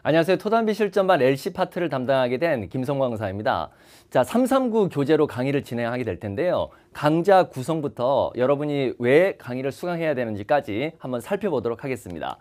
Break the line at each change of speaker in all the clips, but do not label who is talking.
안녕하세요. 토담비 실전반 LC 파트를 담당하게 된 김성광 강사입니다. 자, 339 교재로 강의를 진행하게 될 텐데요. 강좌 구성부터 여러분이 왜 강의를 수강해야 되는지까지 한번 살펴보도록 하겠습니다.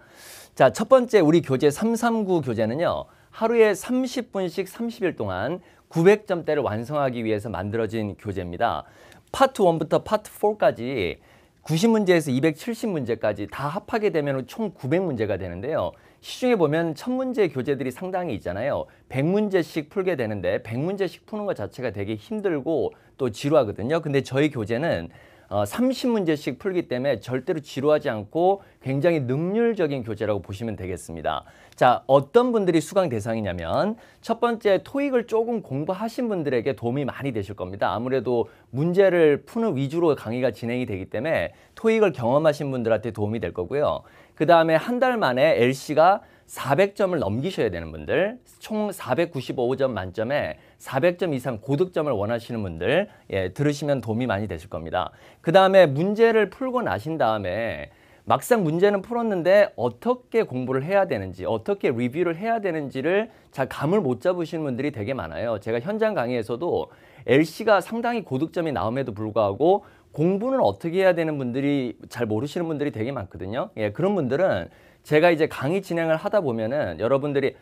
자, 첫 번째 우리 교재 339 교재는요. 하루에 30분씩 30일 동안 900점대를 완성하기 위해서 만들어진 교재입니다. 파트 1부터 파트 4까지 90문제에서 270문제까지 다 합하게 되면 총 900문제가 되는데요. 시중에 보면 1000문제 교재들이 상당히 있잖아요. 100문제씩 풀게 되는데 100문제씩 푸는 것 자체가 되게 힘들고 또 지루하거든요. 근데 저희 교재는 30문제씩 풀기 때문에 절대로 지루하지 않고 굉장히 능률적인 교재라고 보시면 되겠습니다. 자, 어떤 분들이 수강 대상이냐면 첫 번째 토익을 조금 공부하신 분들에게 도움이 많이 되실 겁니다. 아무래도 문제를 푸는 위주로 강의가 진행이 되기 때문에 토익을 경험하신 분들한테 도움이 될 거고요. 그 다음에 한 달 만에 LC가 400점을 넘기셔야 되는 분들, 총 495점 만점에 400점 이상 고득점을 원하시는 분들 들으시면 도움이 많이 되실 겁니다. 그 다음에 문제를 풀고 나신 다음에 막상 문제는 풀었는데 어떻게 공부를 해야 되는지, 어떻게 리뷰를 해야 되는지를 잘 감을 못 잡으시는 분들이 되게 많아요. 제가 현장 강의에서도 LC가 상당히 고득점이 나옴에도 불구하고 공부는 어떻게 해야 되는 분들이 잘 모르시는 분들이 되게 많거든요. 그런 분들은 제가 이제 강의 진행을 하다 보면은 여러분들이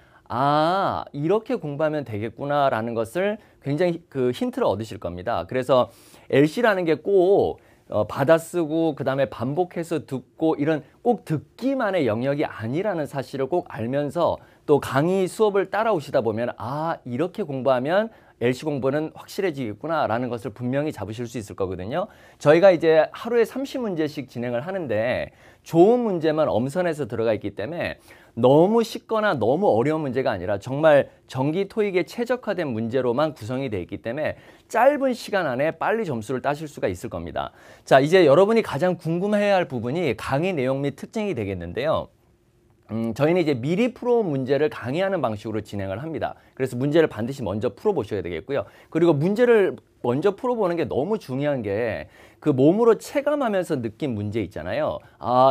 이렇게 공부하면 되겠구나라는 것을 굉장히 힌트를 얻으실 겁니다. 그래서 LC라는 게 꼭 받아쓰고 그 다음에 반복해서 듣고 이런 꼭 듣기만의 영역이 아니라는 사실을 꼭 알면서 또 강의 수업을 따라오시다 보면 이렇게 공부하면 LC 공부는 확실해지겠구나 라는 것을 분명히 잡으실 수 있을 거거든요. 저희가 이제 하루에 30문제씩 진행을 하는데 좋은 문제만 엄선해서 들어가 있기 때문에 너무 쉽거나 너무 어려운 문제가 아니라 정말 정기 토익에 최적화된 문제로만 구성이 되어 있기 때문에 짧은 시간 안에 빨리 점수를 따실 수가 있을 겁니다. 자, 이제 여러분이 가장 궁금해야 할 부분이 강의 내용 및 특징이 되겠는데요. 저희는 이제 미리 풀어온 문제를 강의하는 방식으로 진행을 합니다. 그래서 문제를 반드시 먼저 풀어보셔야 되겠고요. 그리고 문제를 먼저 풀어보는 게 너무 중요한 게 그 몸으로 체감하면서 느낀 문제 있잖아요.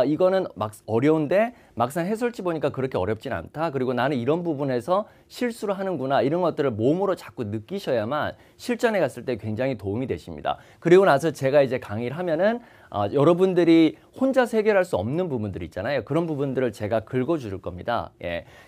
이거는 막 어려운데 막상 해설지 보니까 그렇게 어렵진 않다. 그리고 나는 이런 부분에서 실수를 하는구나. 이런 것들을 몸으로 자꾸 느끼셔야만 실전에 갔을 때 굉장히 도움이 되십니다. 그리고 나서 제가 이제 강의를 하면은 여러분들이 혼자서 해결할 수 없는 부분들 있잖아요. 그런 부분들을 제가 긁어줄 겁니다.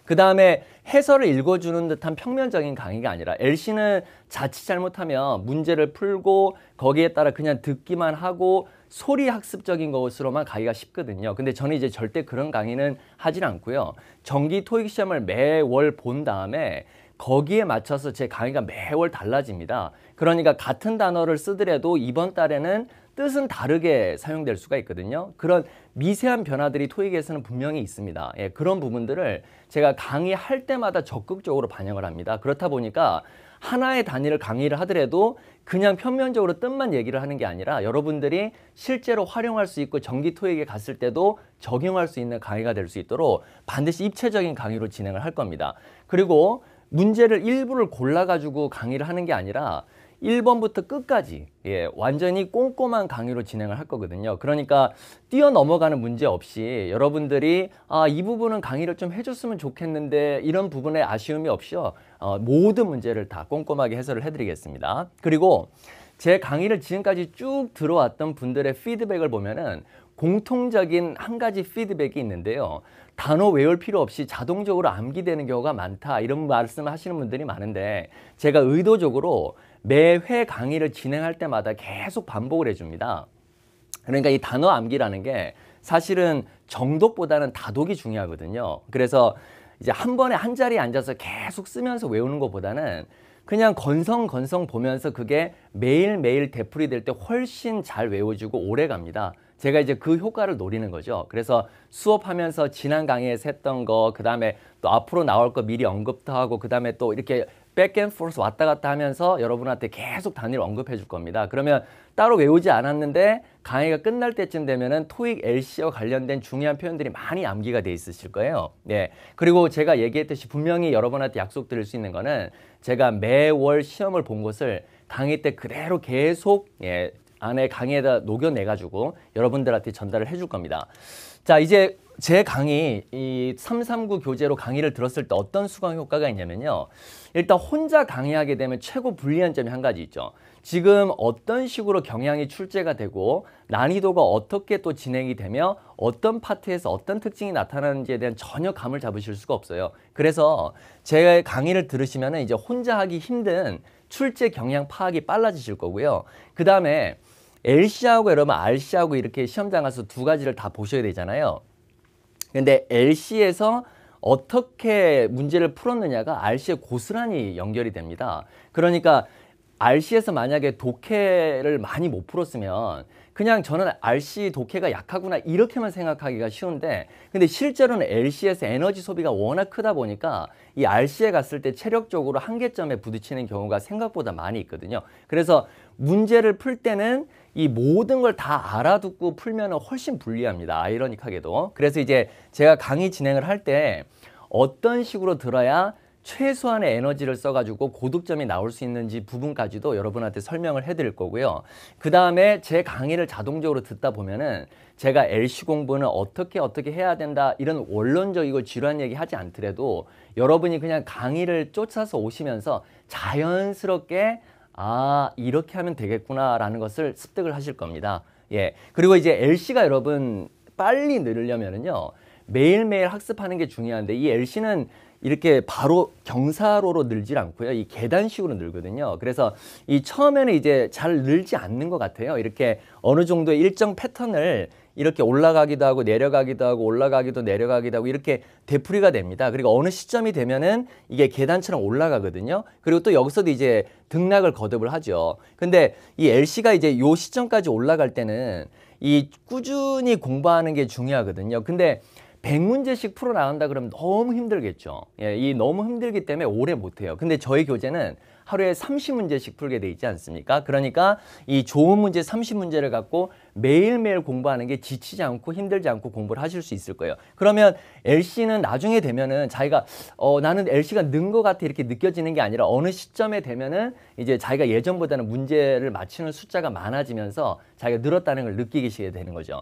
그 다음에 해설을 읽어주는 듯한 평면적인 강의가 아니라 LC는 자칫 잘못하면 문제를 풀고 거기에 따라 그냥 듣기만 하고 소리 학습적인 것으로만 가기가 쉽거든요. 근데 저는 이제 절대 그런 강의는 하진 않고요. 정기 토익 시험을 매월 본 다음에 거기에 맞춰서 제 강의가 매월 달라집니다. 그러니까 같은 단어를 쓰더라도 이번 달에는 뜻은 다르게 사용될 수가 있거든요. 그런 미세한 변화들이 토익에서는 분명히 있습니다. 그런 부분들을 제가 강의할 때마다 적극적으로 반영을 합니다. 그렇다 보니까 하나의 단위를 강의를 하더라도 그냥 편면적으로 뜻만 얘기를 하는 게 아니라 여러분들이 실제로 활용할 수 있고 정기 토익에 갔을 때도 적용할 수 있는 강의가 될 수 있도록 반드시 입체적인 강의로 진행을 할 겁니다. 그리고 문제를 일부를 골라가지고 강의를 하는 게 아니라 1번부터 끝까지 완전히 꼼꼼한 강의로 진행을 할 거거든요. 그러니까 뛰어넘어가는 문제 없이 여러분들이 이 부분은 강의를 좀 해줬으면 좋겠는데 이런 부분에 아쉬움이 없이요. 모든 문제를 다 꼼꼼하게 해설을 해드리겠습니다. 그리고 제 강의를 지금까지 쭉 들어왔던 분들의 피드백을 보면은 공통적인 한 가지 피드백이 있는데요. 단어 외울 필요 없이 자동적으로 암기되는 경우가 많다. 이런 말씀을 하시는 분들이 많은데 제가 의도적으로 매회 강의를 진행할 때마다 계속 반복을 해줍니다. 그러니까 이 단어 암기라는 게 사실은 정독보다는 다독이 중요하거든요. 그래서 이제 한 번에 한 자리에 앉아서 계속 쓰면서 외우는 것보다는 그냥 건성 보면서 그게 매일매일 되풀이될 때 훨씬 잘 외워지고 오래 갑니다. 제가 이제 그 효과를 노리는 거죠. 그래서 수업하면서 지난 강의에서 했던 거, 그 다음에 또 앞으로 나올 거 미리 언급도 하고, 그 다음에 또 이렇게 백앤포스 왔다 갔다 하면서 여러분한테 계속 단위를 언급해 줄 겁니다. 그러면 따로 외우지 않았는데 강의가 끝날 때쯤 되면은 토익 LC와 관련된 중요한 표현들이 많이 암기가 돼 있으실 거예요. 그리고 제가 얘기했듯이 분명히 여러분한테 약속드릴 수 있는 거는 제가 매월 시험을 본 것을 강의 때 그대로 계속 안에 강의에다 녹여내 가지고 여러분들한테 전달을 해줄 겁니다. 자, 이제 제 강의 이 339 교재로 강의를 들었을 때 어떤 수강 효과가 있냐면요. 일단 혼자 강의하게 되면 최고 불리한 점이 한 가지 있죠. 지금 어떤 식으로 경향이 출제가 되고 난이도가 어떻게 또 진행이 되며 어떤 파트에서 어떤 특징이 나타나는지에 대한 전혀 감을 잡으실 수가 없어요. 그래서 제 강의를 들으시면 이제 혼자 하기 힘든 출제 경향 파악이 빨라지실 거고요. 그 다음에 LC하고 여러분 RC하고 이렇게 시험장 가서 두 가지를 다 보셔야 되잖아요. 근데 LC에서 어떻게 문제를 풀었느냐가 RC에 고스란히 연결이 됩니다. 그러니까 RC에서 만약에 독해를 많이 못 풀었으면 그냥 저는 RC 독해가 약하구나 이렇게만 생각하기가 쉬운데, 근데 실제로는 LC에서 에너지 소비가 워낙 크다 보니까 이 RC에 갔을 때 체력적으로 한계점에 부딪히는 경우가 생각보다 많이 있거든요. 그래서 문제를 풀 때는 이 모든 걸 다 알아듣고 풀면 훨씬 불리합니다. 아이러니하게도. 그래서 이제 제가 강의 진행을 할 때 어떤 식으로 들어야 최소한의 에너지를 써가지고 고득점이 나올 수 있는지 부분까지도 여러분한테 설명을 해드릴 거고요. 그 다음에 제 강의를 자동적으로 듣다 보면은 제가 LC 공부는 어떻게 해야 된다 이런 원론적이고 지루한 얘기 하지 않더라도 여러분이 그냥 강의를 쫓아서 오시면서 자연스럽게 이렇게 하면 되겠구나라는 것을 습득을 하실 겁니다. 예. 그리고 이제 LC가 여러분 빨리 늘으려면은요, 매일매일 학습하는 게 중요한데, 이 LC는 이렇게 바로 경사로로 늘질 않고요. 이 계단식으로 늘거든요. 그래서 이 처음에는 이제 잘 늘지 않는 것 같아요. 이렇게 어느 정도의 일정 패턴을 이렇게 올라가기도 하고 내려가기도 하고 올라가기도 내려가기도 하고 이렇게 되풀이가 됩니다. 그리고 어느 시점이 되면은 이게 계단처럼 올라가거든요. 그리고 또 여기서도 이제 등락을 거듭을 하죠. 근데 이 LC가 이제 요 시점까지 올라갈 때는 이 꾸준히 공부하는 게 중요하거든요. 근데 100문제씩 풀어나간다 그러면 너무 힘들겠죠. 예, 이 너무 힘들기 때문에 오래 못해요. 근데 저희 교재는 하루에 30문제씩 풀게 돼 있지 않습니까? 그러니까 이 좋은 문제 30문제를 갖고 매일매일 공부하는 게 지치지 않고 힘들지 않고 공부를 하실 수 있을 거예요. 그러면 LC는 나중에 되면은 자기가 나는 LC가 는 것 같아 이렇게 느껴지는 게 아니라 어느 시점에 되면은 이제 자기가 예전보다는 문제를 맞추는 숫자가 많아지면서 자기가 늘었다는 걸 느끼게 되는 거죠.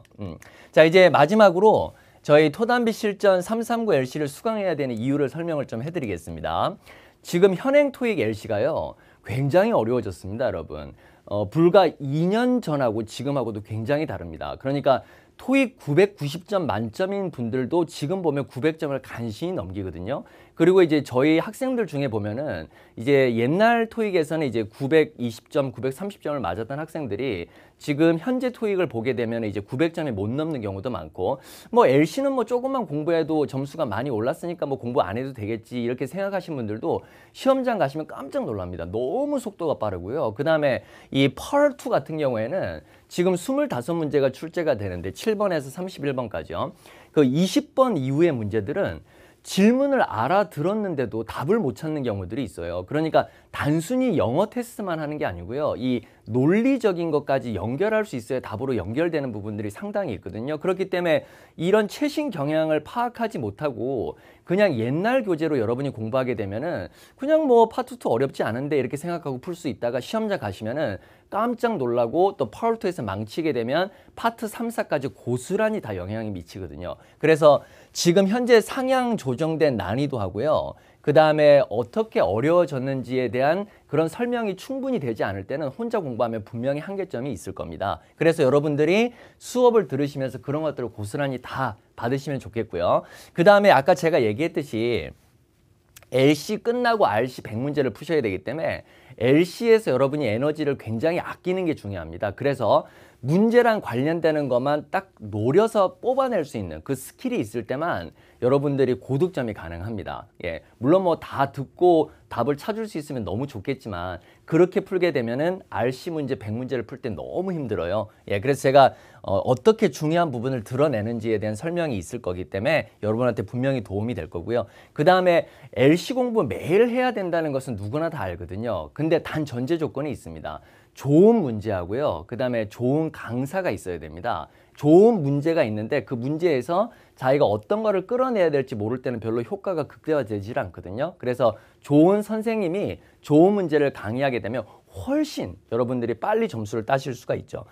자, 이제 마지막으로 저희 토담비 실전 339 LC를 수강해야 되는 이유를 설명을 좀 해드리겠습니다. 지금 현행 토익 LC가요, 굉장히 어려워졌습니다, 여러분. 불과 2년 전하고 지금하고도 굉장히 다릅니다. 그러니까 토익 990점 만점인 분들도 지금 보면 900점을 간신히 넘기거든요. 그리고 이제 저희 학생들 중에 보면은 이제 옛날 토익에서는 이제 920점, 930점을 맞았던 학생들이 지금 현재 토익을 보게 되면 이제 900점이 못 넘는 경우도 많고, 뭐 LC는 뭐 조금만 공부해도 점수가 많이 올랐으니까 뭐 공부 안 해도 되겠지 이렇게 생각하신 분들도 시험장 가시면 깜짝 놀랍니다. 너무 속도가 빠르고요. 그 다음에 이 펄2 같은 경우에는 지금 25문제가 출제가 되는데 7번에서 31번까지요. 그 20번 이후의 문제들은 질문을 알아들었는데도 답을 못 찾는 경우들이 있어요. 그러니까 단순히 영어 테스트만 하는 게 아니고요. 이 논리적인 것까지 연결할 수 있어야 답으로 연결되는 부분들이 상당히 있거든요. 그렇기 때문에 이런 최신 경향을 파악하지 못하고 그냥 옛날 교재로 여러분이 공부하게 되면은 그냥 뭐 파트 2 어렵지 않은데 이렇게 생각하고 풀 수 있다가 시험장 가시면은 깜짝 놀라고 또 파트2에서 망치게 되면 파트 3, 4까지 고스란히 다 영향이 미치거든요. 그래서 지금 현재 상향 조정된 난이도 하고요. 그 다음에 어떻게 어려워졌는지에 대한 그런 설명이 충분히 되지 않을 때는 혼자 공부하면 분명히 한계점이 있을 겁니다. 그래서 여러분들이 수업을 들으시면서 그런 것들을 고스란히 다 받으시면 좋겠고요. 그 다음에 아까 제가 얘기했듯이 LC 끝나고 RC 100문제를 푸셔야 되기 때문에 LC에서 여러분이 에너지를 굉장히 아끼는 게 중요합니다. 그래서 문제랑 관련되는 것만 딱 노려서 뽑아낼 수 있는 그 스킬이 있을 때만 여러분들이 고득점이 가능합니다. 예, 물론 뭐 다 듣고 답을 찾을 수 있으면 너무 좋겠지만 그렇게 풀게 되면은 RC 문제 100문제를 풀 때 너무 힘들어요. 예, 그래서 제가 어떻게 중요한 부분을 드러내는지에 대한 설명이 있을 거기 때문에 여러분한테 분명히 도움이 될 거고요. 그 다음에 LC 공부 매일 해야 된다는 것은 누구나 다 알거든요. 근데 단 전제 조건이 있습니다. 좋은 문제하고요. 그 다음에 좋은 강사가 있어야 됩니다. 좋은 문제가 있는데 그 문제에서 자기가 어떤 거를 끌어내야 될지 모를 때는 별로 효과가 극대화되질 않거든요. 그래서 좋은 선생님이 좋은 문제를 강의하게 되면 훨씬 여러분들이 빨리 점수를 따실 수가 있죠.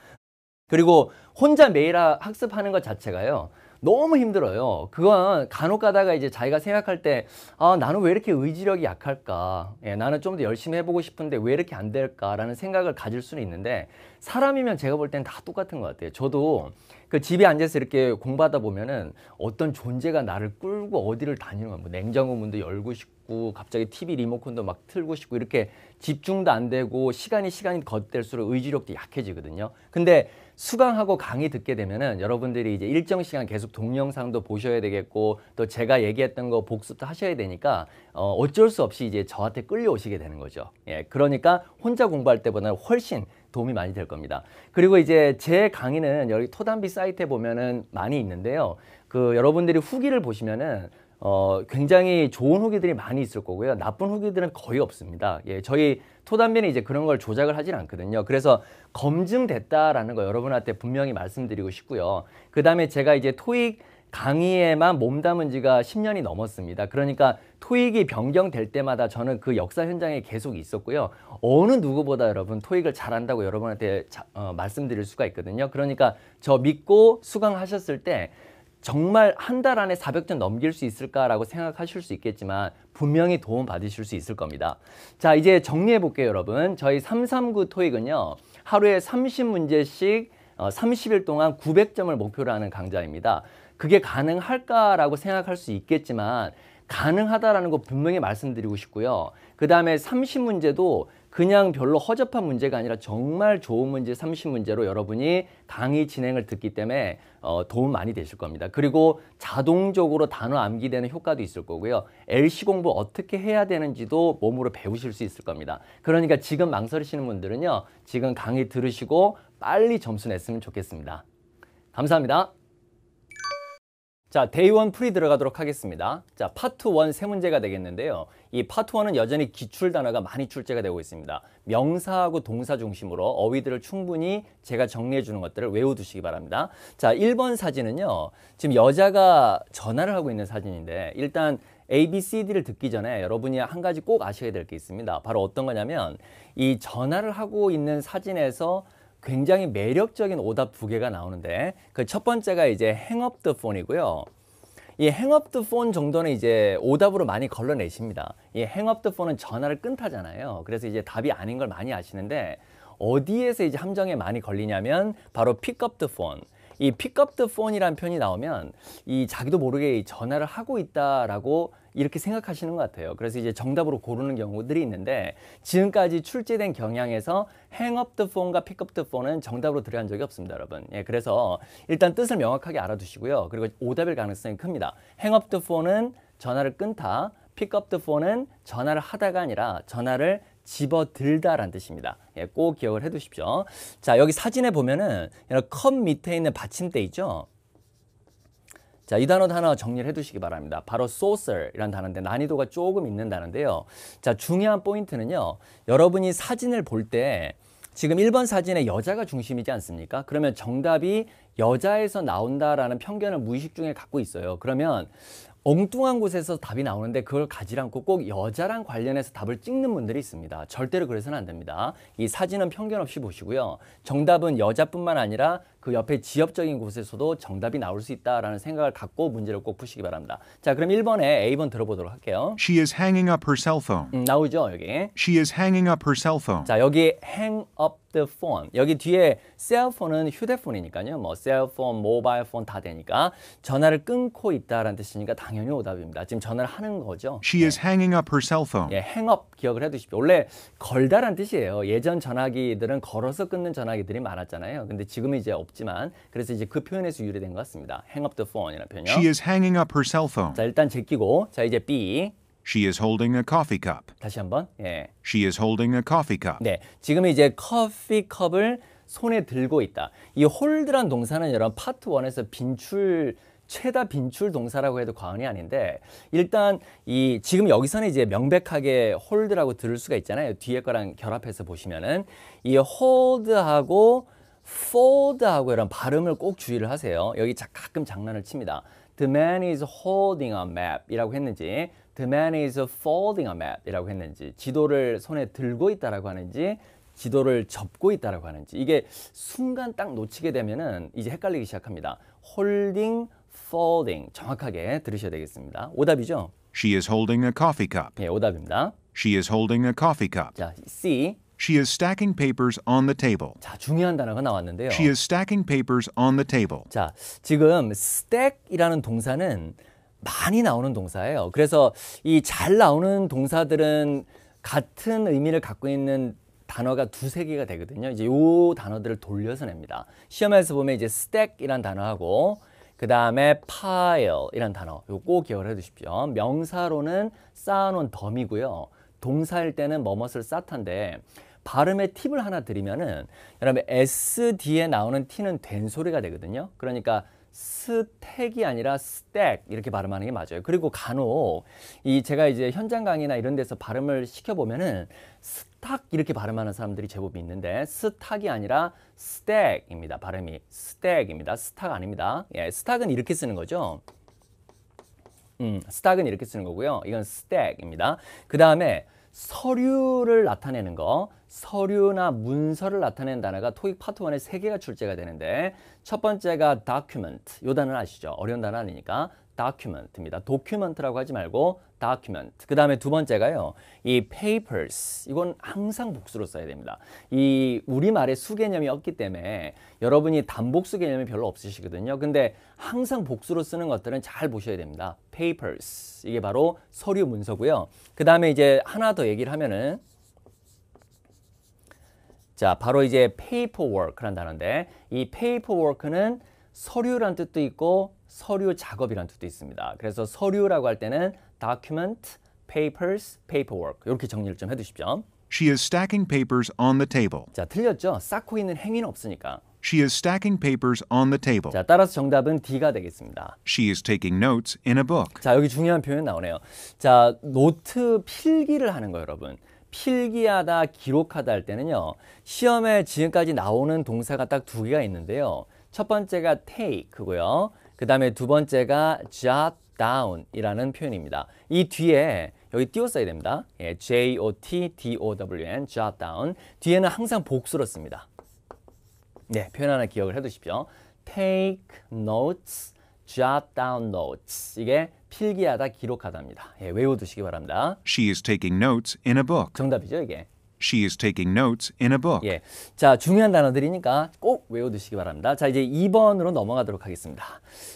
그리고 혼자 매일 학습하는 것 자체가요, 너무 힘들어요. 그건 간혹 가다가 이제 자기가 생각할 때, 아, 나는 왜 이렇게 의지력이 약할까? 예, 나는 좀 더 열심히 해보고 싶은데 왜 이렇게 안 될까라는 생각을 가질 수는 있는데, 사람이면 제가 볼 땐 다 똑같은 것 같아요. 저도 그 집에 앉아서 이렇게 공부하다 보면은 어떤 존재가 나를 끌고 어디를 다니는 거야. 뭐 냉장고 문도 열고 싶고, 갑자기 TV 리모컨도 막 틀고 싶고, 이렇게 집중도 안 되고, 시간이 걷될수록 의지력도 약해지거든요. 근데 수강하고 강의 듣게 되면은 여러분들이 이제 일정 시간 계속 동영상도 보셔야 되겠고, 또 제가 얘기했던 거 복습도 하셔야 되니까 어쩔 수 없이 이제 저한테 끌려오시게 되는 거죠. 예, 그러니까 혼자 공부할 때보다는 훨씬 도움이 많이 될 겁니다. 그리고 이제 제 강의는 여기 토담비 사이트에 보면은 많이 있는데요. 그 여러분들이 후기를 보시면은 굉장히 좋은 후기들이 많이 있을 거고요. 나쁜 후기들은 거의 없습니다. 예, 저희 토담비는 이제 그런 걸 조작을 하진 않거든요. 그래서 검증됐다라는 거 여러분한테 분명히 말씀드리고 싶고요. 그 다음에 제가 이제 토익 강의에만 몸담은 지가 10년이 넘었습니다. 그러니까 토익이 변경될 때마다 저는 그 역사 현장에 계속 있었고요. 어느 누구보다 여러분 토익을 잘한다고 여러분한테 말씀드릴 수가 있거든요. 그러니까 저 믿고 수강하셨을 때 정말 한 달 안에 400점 넘길 수 있을까라고 생각하실 수 있겠지만 분명히 도움 받으실 수 있을 겁니다. 자, 이제 정리해 볼게요, 여러분. 저희 339 토익은요. 하루에 30문제씩 30일 동안 900점을 목표로 하는 강좌입니다. 그게 가능할까라고 생각할 수 있겠지만 가능하다라는 거 분명히 말씀드리고 싶고요. 그 다음에 30문제도 그냥 별로 허접한 문제가 아니라 정말 좋은 문제 30문제로 여러분이 강의 진행을 듣기 때문에 도움 많이 되실 겁니다. 그리고 자동적으로 단어 암기되는 효과도 있을 거고요. LC 공부 어떻게 해야 되는지도 몸으로 배우실 수 있을 겁니다. 그러니까 지금 망설이시는 분들은요. 지금 강의 들으시고 빨리 점수 냈으면 좋겠습니다. 감사합니다. 자, 데이 1 프리 들어가도록 하겠습니다. 자, 파트 1 세 문제가 되겠는데요. 이 파트 1은 여전히 기출 단어가 많이 출제가 되고 있습니다. 명사하고 동사 중심으로 어휘들을 충분히 제가 정리해 주는 것들을 외워두시기 바랍니다. 자, 1번 사진은요. 지금 여자가 전화를 하고 있는 사진인데 일단 A, B, C, D를 듣기 전에 여러분이 한 가지 꼭 아셔야 될 게 있습니다. 바로 어떤 거냐면 이 전화를 하고 있는 사진에서 굉장히 매력적인 오답 두 개가 나오는데 그 첫 번째가 이제 hang up the phone이고요. 이 hang up the phone 정도는 이제 오답으로 많이 걸러내십니다. 이 hang up the phone은 전화를 끊다잖아요. 그래서 이제 답이 아닌 걸 많이 아시는데 어디에서 이제 함정에 많이 걸리냐면 바로 pick up the phone. 이 pick up the phone이라는 표현이 나오면 이 자기도 모르게 전화를 하고 있다라고 이렇게 생각하시는 것 같아요. 그래서 이제 정답으로 고르는 경우들이 있는데 지금까지 출제된 경향에서 hang up the phone과 pick up the phone은 정답으로 들어간 적이 없습니다, 여러분. 예, 그래서 일단 뜻을 명확하게 알아두시고요. 그리고 오답일 가능성이 큽니다. hang up the phone은 전화를 끊다, pick up the phone은 전화를 하다가 아니라 전화를 집어들다라는 뜻입니다. 예, 꼭 기억을 해 두십시오. 자, 여기 사진에 보면은 컵 밑에 있는 받침대 있죠? 자, 이 단어도 하나 정리를 해 두시기 바랍니다. 바로 saucer이라는 단어인데 난이도가 조금 있는 단어인데요. 자, 중요한 포인트는요. 여러분이 사진을 볼 때 지금 1번 사진에 여자가 중심이지 않습니까? 그러면 정답이 여자에서 나온다라는 편견을 무의식 중에 갖고 있어요. 그러면 엉뚱한 곳에서 답이 나오는데 그걸 가지 않고 꼭 여자랑 관련해서 답을 찍는 분들이 있습니다. 절대로 그래서는 안 됩니다. 이 사진은 편견 없이 보시고요. 정답은 여자뿐만 아니라 그 옆에 지역적인 곳에서도 정답이 나올 수 있다라는 생각을 갖고 문제를 꼭 푸시기 바랍니다. 자, 그럼 1번에 A번 들어보도록 할게요.
She is hanging up her cell phone.
나오죠, 여기.
She is hanging up her cell phone.
자, 여기 hang up the phone. 여기 뒤에 셀폰은 휴대폰이니까요. 뭐 셀폰, 모바일 폰 다 되니까 전화를 끊고 있다라는 뜻이니까 당연히 오답입니다. 지금 전화를 하는 거죠.
She is hanging up her cell phone.
예, hang up 기억을 해 두십시오. 원래 걸다란 뜻이에요. 예전 전화기들은 걸어서 끊는 전화기들이 많았잖아요. 근데 지금은 이제 없지만 그래서 이제 그 표현에서 유래된 것 같습니다. hang up the phone이라는 표현이요.
She is hanging up her cell phone.
자, 일단 제끼고 자, 이제 B.
She is holding a coffee cup.
다시 한번. 예.
She is holding a coffee cup.
네, 지금 이제 커피컵을 손에 들고 있다. 이 홀드란 동사는 여러분 파트 1에서 최다 빈출 동사라고 해도 과언이 아닌데 일단 이 지금 여기서는 이제 명백하게 홀드라고 들을 수가 있잖아요. 뒤에 거랑 결합해서 보시면은 이 홀드하고 fold하고 이런 발음을 꼭 주의를 하세요. 여기 가끔 장난을 칩니다. The man is holding a map 이라고 했는지 The man is folding a map 이라고 했는지 지도를 손에 들고 있다라고 하는지 지도를 접고 있다라고 하는지 이게 순간 딱 놓치게 되면은 이제 헷갈리기 시작합니다. holding, folding. 정확하게 들으셔야 되겠습니다. 오답이죠?
She is holding a coffee cup.
예, 오답입니다.
She is holding a coffee cup.
자, C.
She is stacking papers on the table.
자, 중요한 단어가 나왔는데요.
She is stacking papers on the table.
자, 지금 stack이라는 동사는 많이 나오는 동사예요. 그래서 이 잘 나오는 동사들은 같은 의미를 갖고 있는 단어가 두세 개가 되거든요. 이제 요 단어들을 돌려서 냅니다. 시험에서 보면 이제 stack이란 단어하고 그 다음에 pile이란 단어 요거 꼭 기억을 해 두십시오. 명사로는 쌓아놓은 덤이고요. 동사일 때는 뭐뭇을 쌓다인데 발음의 팁을 하나 드리면은 여러분 S 뒤에 나오는 T는 된 소리가 되거든요. 그러니까 스택이 아니라 스택 이렇게 발음하는 게 맞아요. 그리고 간혹 이 제가 이제 현장 강의나 이런 데서 발음을 시켜보면은 스탁 이렇게 발음하는 사람들이 제법 있는데 스탁이 아니라 스택입니다. 발음이 스택입니다. 스탁 아닙니다. 예, 스탁은 이렇게 쓰는 거죠. 스탁은 이렇게 쓰는 거고요. 이건 스택입니다. 그 다음에 서류를 나타내는 거, 서류나 문서를 나타내는 단어가 토익 파트 1에 3개가 출제가 되는데 첫 번째가 document, 요 단어는 아시죠? 어려운 단어 아니니까 document입니다. document라고 하지 말고 document. 그 다음에 두 번째가요. 이 papers, 이건 항상 복수로 써야 됩니다. 이 우리말에 수 개념이 없기 때문에 여러분이 단복수 개념이 별로 없으시거든요. 근데 항상 복수로 쓰는 것들은 잘 보셔야 됩니다. papers, 이게 바로 서류 문서고요. 그 다음에 이제 하나 더 얘기를 하면은 자, 바로 이제 paperwork라는 단어인데 이 paperwork는 서류란 뜻도 있고 서류 작업이란 뜻도 있습니다. 그래서 서류라고 할 때는 document, papers, paperwork 이렇게 정리를 좀 해두십시오.
She is stacking papers on the table.
자, 틀렸죠? 쌓고 있는 행위는 없으니까.
She is stacking papers on the table.
자, 따라서 정답은 D가 되겠습니다.
She is taking notes in a book.
자, 여기 중요한 표현 나오네요. 자, 노트 필기를 하는 거 여러분. 필기하다, 기록하다 할 때는요. 시험에 지금까지 나오는 동사가 딱 두 개가 있는데요. 첫 번째가 take고요. 그 다음에 두 번째가 jot down 이라는 표현입니다. 이 뒤에 여기 띄웠어야 됩니다. 예, J-O-T-D-O-W-N, jot down. 뒤에는 항상 복수로 씁니다. 네, 표현 하나 기억을 해 두십시오. take notes, jot down notes. 이게 필기하다, 기록하다입니다. 예, 외워두시기 바랍니다.
She is taking notes in a book.
정답이죠, 이게.
She is taking notes in a book.
예, 자, 중요한 단어들이니까 꼭 외워두시기 바랍니다. 자, 이제 2번으로 넘어가도록 하겠습니다.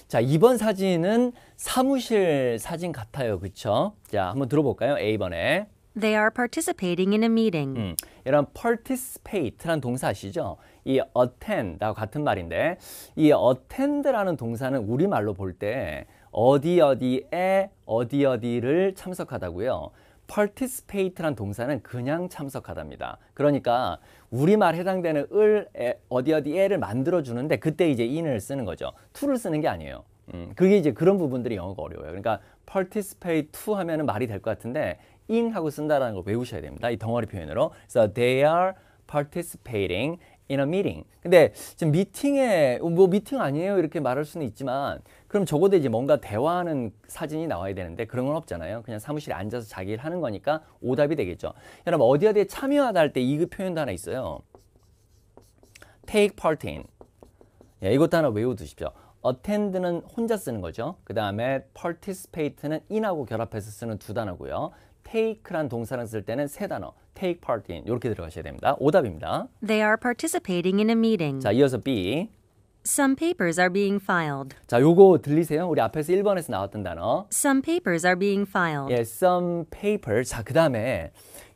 자, 2번 사진은 사무실 사진 같아요. 그쵸? 자, 한번 들어볼까요? A번에.
They are participating in a meeting.
이런 participate라는 동사 아시죠? 이 attend하고 같은 말인데 이 attend라는 동사는 우리말로 볼 때 어디 어디에 어디 어디를 참석하다고요. participate란 동사는 그냥 참석하답니다. 그러니까 우리말 해당되는 을 어디 어디에를 만들어 주는데 그때 이제 in을 쓰는 거죠. to를 쓰는 게 아니에요. 그게 이제 그런 부분들이 영어가 어려워요. 그러니까 participate to 하면은 말이 될 것 같은데 in 하고 쓴다라는 걸 외우셔야 됩니다. 이 덩어리 표현으로. 그래서 they are participating in a meeting. 근데 지금 미팅에 뭐 미팅 아니에요 이렇게 말할 수는 있지만 그럼 적어도 이제 뭔가 대화하는 사진이 나와야 되는데 그런 건 없잖아요. 그냥 사무실에 앉아서 자기 일 하는 거니까 오답이 되겠죠. 여러분 어디 어디에 참여하다 할 때 이 표현도 하나 있어요. take part in. 예, 이것도 하나 외워두십시오. attend는 혼자 쓰는 거죠. 그 다음에 participate는 in하고 결합해서 쓰는 두 단어고요. take란 동사를 쓸 때는 세 단어. take part in 이렇게 들어가셔야 됩니다. 오답입니다.
They are participating in a meeting.
자, 이어서 B.
Some papers are being filed.
자, 요거 들리세요? 우리 앞에서 1번에서 나왔던 단어.
Some papers are being filed.
예, some paper. 자, 그 다음에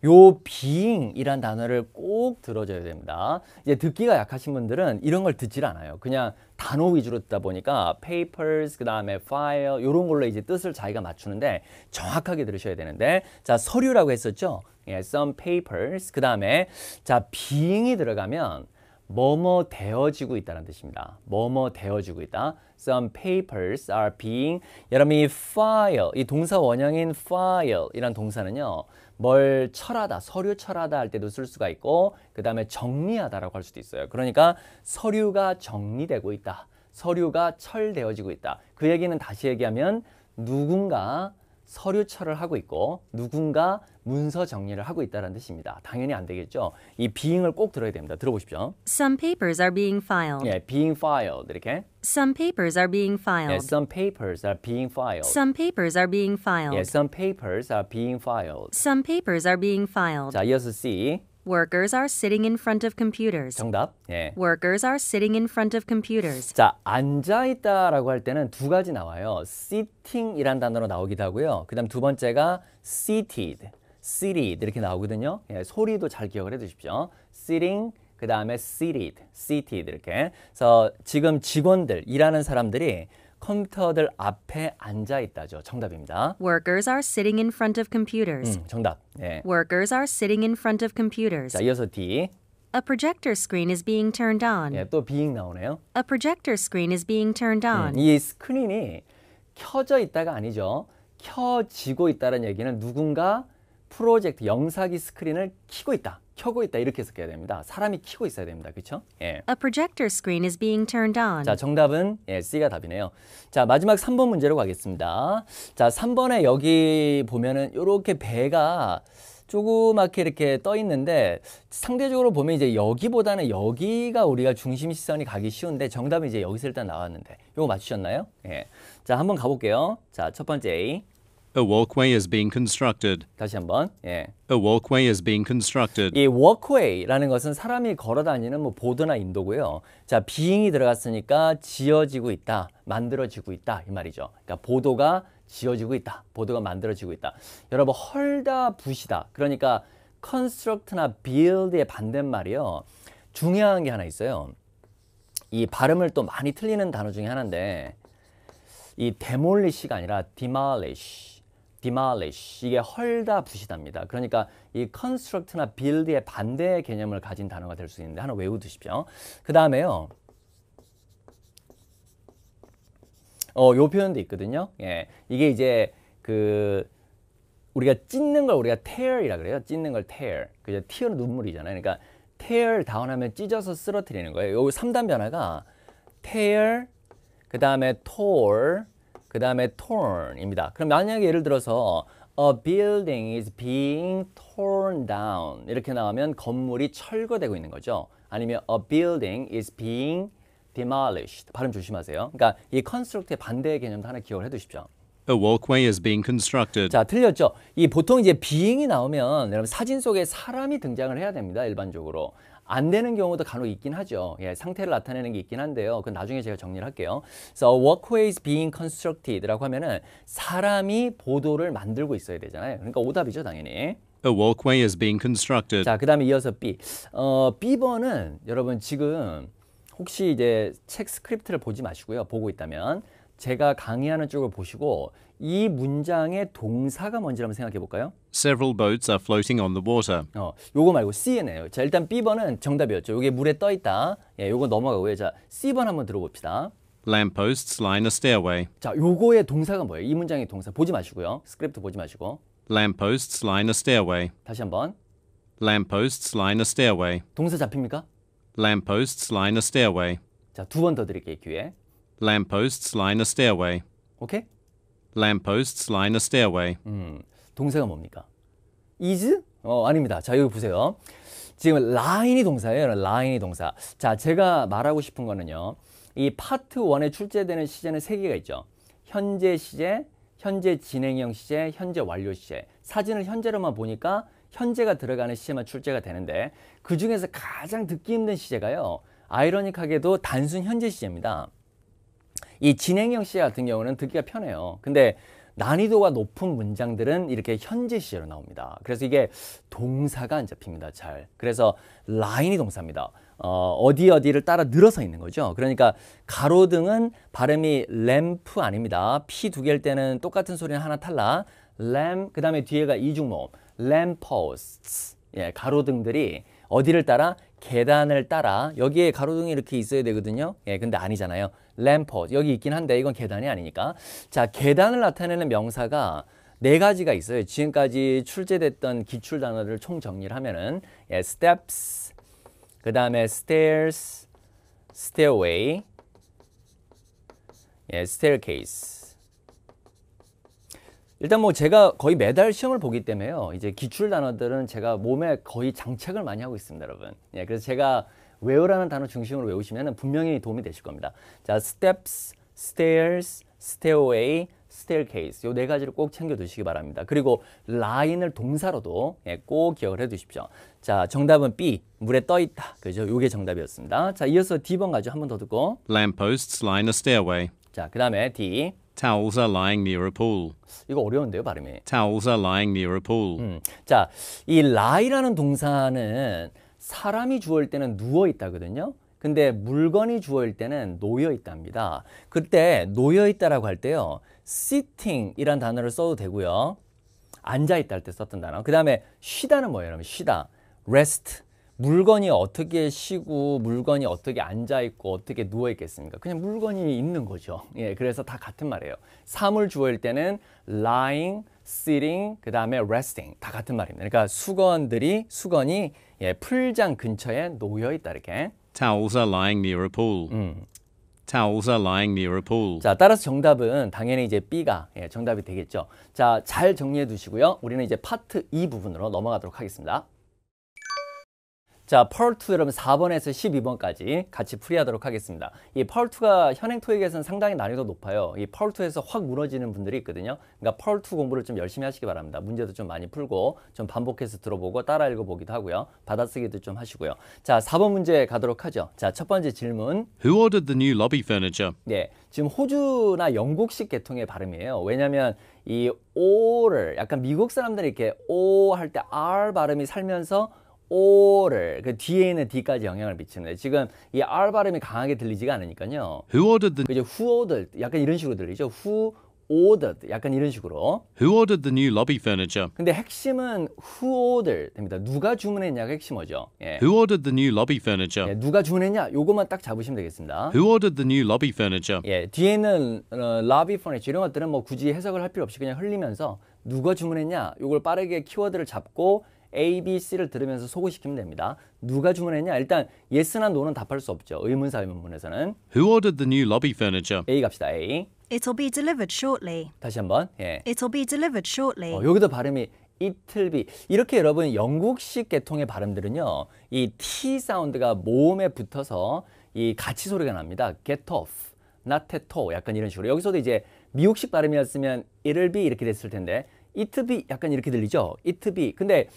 요 being이란 단어를 꼭 들어줘야 됩니다. 이제 듣기가 약하신 분들은 이런 걸 듣질 않아요. 그냥 단어 위주로 듣다 보니까 papers, 그 다음에 file 요런 걸로 이제 뜻을 자기가 맞추는데 정확하게 들으셔야 되는데 자, 서류라고 했었죠? 예, some papers. 그 다음에 자, being이 들어가면 뭐뭐 되어지고 있다는 뜻입니다. 뭐뭐 되어지고 있다. Some papers are being 여러분이 file 이 동사 원형인 file 이란 동사는요. 뭘 철하다, 서류 철하다 할 때도 쓸 수가 있고 그 다음에 정리하다라고 할 수도 있어요. 그러니까 서류가 정리되고 있다. 서류가 철되어지고 있다. 그 얘기는 다시 얘기하면 누군가 서류처를 하고 있고 누군가 문서 정리를 하고 있다는 뜻입니다. 당연히 안 되겠죠. 이 being을 꼭 들어야 됩니다. 들어보십시오.
Some papers are being filed.
예, being filed 이렇게.
Some papers are being
예,
filed.
some papers are being filed.
Some papers are being
예,
filed.
some papers are being filed.
Some papers are being filed.
자, 이어서 C.
Workers are sitting in front of computers.
정답. 예.
Workers are sitting in front of computers.
자, 앉아있다라고 할 때는 두 가지 나와요. sitting이란 단어로 나오기도 하고요. 그 다음 두 번째가 seated, seated 이렇게 나오거든요. 예, 소리도 잘 기억을 해두십시오. sitting, 그 다음에 seated, seated 이렇게. 그래서 지금 직원들, 일하는 사람들이 컴퓨터들 앞에 앉아있다죠. 정답입니다.
Workers are sitting in front of computers.
정답. 예.
Workers are sitting in front of computers.
자, 이어서 D.
A projector screen is being turned on.
예, 또 being 나오네요.
A projector screen is being turned on.
이 스크린이 켜져 있다가 아니죠. 켜지고 있다는 얘기는 누군가 프로젝트 영상기 스크린을 켜고 있다 이렇게 해석해야 됩니다. 사람이 켜고 있어야 됩니다. 그렇죠? 예.
A projector screen is being turned on.
자, 정답은 예, C가 답이네요. 자, 마지막 3번 문제로 가겠습니다. 자, 3번에 여기 보면은 이렇게 배가 조그맣게 이렇게 떠 있는데 상대적으로 보면 이제 여기보다는 여기가 우리가 중심 시선이 가기 쉬운데 정답은 이제 여기서 일단 나왔는데 이거 맞추셨나요? 예. 자, 한번 가볼게요. 자, 첫 번째 A.
A walkway is being constructed.
다시 한번. 예.
A walkway is being constructed.
이 walkway라는 것은 사람이 걸어 다니는 뭐 보도나 인도고요. 자, being이 들어갔으니까 지어지고 있다, 만들어지고 있다 이 말이죠. 그러니까 보도가 지어지고 있다, 보도가 만들어지고 있다. 여러분 헐다, 붓이다. 그러니까 construct나 build의 반대말이요. 중요한 게 하나 있어요. 이 발음을 또 많이 틀리는 단어 중에 하나인데 이 demolish가 아니라 demolish 이게 헐다 부시다입니다. 그러니까 이 construct나 build의 반대의 개념을 가진 단어가 될 수 있는데 하나 외워두십시오. 그 다음에요. 요 표현도 있거든요. 예, 이게 이제 그 우리가 찢는 걸 우리가 tear이라 그래요. 찢는 걸 tear. 그죠? tear는 눈물이잖아요. 그러니까 tear 다운하면 찢어서 쓰러뜨리는 거예요. 요 3단 변화가 tear, 그 다음에 tore, 그 다음에 torn입니다. 그럼 만약에 예를 들어서 a building is being torn down 이렇게 나오면 건물이 철거되고 있는 거죠. 아니면 a building is being demolished. 발음 조심하세요. 그러니까 이 construct의 반대의 개념도 하나 기억을 해두십시오.
A walkway is being constructed.
자, 틀렸죠? 이 보통 이제 being이 나오면 여러분 사진 속에 사람이 등장을 해야 됩니다. 일반적으로. 안 되는 경우도 간혹 있긴 하죠. 예, 상태를 나타내는 게 있긴 한데요. 그건 나중에 제가 정리를 할게요. 그래서 walkway is being constructed라고 하면은 사람이 보도를 만들고 있어야 되잖아요. 그러니까 오답이죠, 당연히.
A walkway is being constructed.
자, 그 다음에 이어서 B. B번은 여러분 지금 혹시 이제 책 스크립트를 보지 마시고요. 보고 있다면 제가 강의하는 쪽을 보시고 이 문장의 동사가 뭔지 한번 생각해 볼까요?
Several boats are floating on the water.
요거 말고 C네요. 자, 일단 B번은 정답이었죠. 요게 물에 떠 있다. 예, 요거 넘어가고요. 자, C번 한번 들어봅시다.
Lampposts line a stairway.
자, 요거의 동사가 뭐예요? 이 문장의 동사 보지 마시고요. 스크립트 보지 마시고.
Lampposts line a stairway.
다시 한번.
Lampposts line a stairway.
동사 잡힙니까?
Lampposts line a stairway.
자, 두 번 더 드릴게요, 기회.
Lampposts line a stairway.
오케이?
Lampposts line a stairway.
동사가 뭡니까? is? 아닙니다. 자, 여기 보세요. 지금 line이 동사예요. line이 동사. 자, 제가 말하고 싶은 거는요. 이 파트 1에 출제되는 시제는 3개가 있죠. 현재 시제, 현재 진행형 시제, 현재 완료 시제. 사진을 현재로만 보니까 현재가 들어가는 시제만 출제가 되는데 그 중에서 가장 듣기 힘든 시제가요. 아이러니하게도 단순 현재 시제입니다. 이 진행형 시제 같은 경우는 듣기가 편해요. 근데 난이도가 높은 문장들은 이렇게 현재 시제로 나옵니다. 그래서 이게 동사가 안 잡힙니다. 잘. 그래서 라인이 동사입니다. 어디를 따라 늘어서 있는 거죠. 그러니까 가로등은 발음이 램프 아닙니다. P 두 개일 때는 똑같은 소리는 하나 탈락. 램, 그 다음에 뒤에가 이중모음. 램포스트. 예, 가로등들이 어디를 따라? 계단을 따라. 여기에 가로등이 이렇게 있어야 되거든요. 예, 근데 아니잖아요. 램포스. 여기 있긴 한데 이건 계단이 아니니까. 자, 계단을 나타내는 명사가 4가지가 있어요. 지금까지 출제됐던 기출 단어를 총 정리를 하면은 예, steps, 그 다음에 stairs, stairway, 예, staircase. 일단 뭐 제가 거의 매달 시험을 보기 때문에요. 이제 기출 단어들은 제가 몸에 거의 장착을 많이 하고 있습니다, 여러분. 예, 그래서 제가 외우라는 단어 중심으로 외우시면 분명히 도움이 되실 겁니다. 자, steps, stairs, stairway, staircase 요 네 가지를 꼭 챙겨 두시기 바랍니다. 그리고 line을 동사로도 꼭 기억을 해 두십시오. 자, 정답은 B, 물에 떠 있다. 그죠? 요게 정답이었습니다. 자, 이어서 D번 가죠. 한 번 더 듣고.
Lampposts line a stairway.
자, 그 다음에 D.
Towels are lying near a pool.
이거 어려운데요, 발음이.
Towels are lying near a pool.
자, 이 lie라는 동사는 사람이 주어일 때는 누워 있다거든요. 근데 물건이 주어일 때는 놓여 있답니다. 그때 놓여 있다라고 할 때요, sitting이란 단어를 써도 되고요. 앉아 있다 할 때 썼던 단어. 그 다음에 쉬다는 뭐예요? 여러분, 쉬다. rest. 물건이 어떻게 쉬고 물건이 어떻게 앉아 있고 어떻게 누워 있겠습니까? 그냥 물건이 있는 거죠. 예, 그래서 다 같은 말이에요. 사물 주어일 때는 lying, sitting, 그 다음에 resting 다 같은 말입니다. 그러니까 수건이 예, 풀장 근처에 놓여 있다 이렇게.
Towels are lying near a pool. Towels are lying near a pool.
자, 따라서 정답은 당연히 이제 B가 예, 정답이 되겠죠. 자, 잘 정리해 두시고요. 우리는 이제 파트 2 부분으로 넘어가도록 하겠습니다. 자, 펄2 여러분 4번에서 12번까지 같이 풀이하도록 하겠습니다. 이 펄2가 현행 토익에서는 상당히 난이도 높아요. 이 펄2에서 확 무너지는 분들이 있거든요. 그러니까 펄2 공부를 좀 열심히 하시기 바랍니다. 문제도 좀 많이 풀고 좀 반복해서 들어보고 따라 읽어보기도 하고요. 받아쓰기도 좀 하시고요. 자, 4번 문제 가도록 하죠. 자, 첫 번째 질문.
Who ordered the new lobby furniture?
네, 지금 호주나 영국식 계통의 발음이에요. 왜냐하면 이 O를 약간 미국 사람들이 이렇게 O 할 때 R 발음이 살면서 O를 그 뒤에 있는 D까지 영향을 미치는데 지금 이 R 발음이 강하게 들리지가 않으니까요.
Who ordered the
그죠? Who ordered 약간 이런 식으로 들리죠. Who ordered 약간 이런 식으로.
Who ordered the new lobby furniture?
근데 핵심은 who ordered 됩니다. 누가 주문했냐가 핵심어죠. 예.
Who ordered the new lobby furniture?
예, 누가 주문했냐? 요것만 딱 잡으시면 되겠습니다.
Who ordered the new lobby furniture?
예, 뒤에 있는 lobby furniture 이런 것들은 뭐 굳이 해석을 할 필요 없이 그냥 흘리면서 누가 주문했냐? 요걸 빠르게 키워드를 잡고 A, B, C를 들으면서 소개시키면 됩니다. 누가 주문했냐? 일단 yes나 no는 답할 수 없죠. 의문사 의문문에서는.
Who ordered the new lobby furniture?
A 갑시다. A.
It'll be delivered shortly.
다시 한번. 예.
It'll be delivered shortly.
여기도 발음이 it'll be. 이렇게 여러분 영국식 계통의 발음들은요. 이 T 사운드가 모음에 붙어서 이 같이 소리가 납니다. get off, not at all. 약간 이런 식으로. 여기서도 이제 미국식 발음이었으면 it'll be 이렇게 됐을 텐데 it'll be 약간 이렇게 들리죠. it'll be. 근데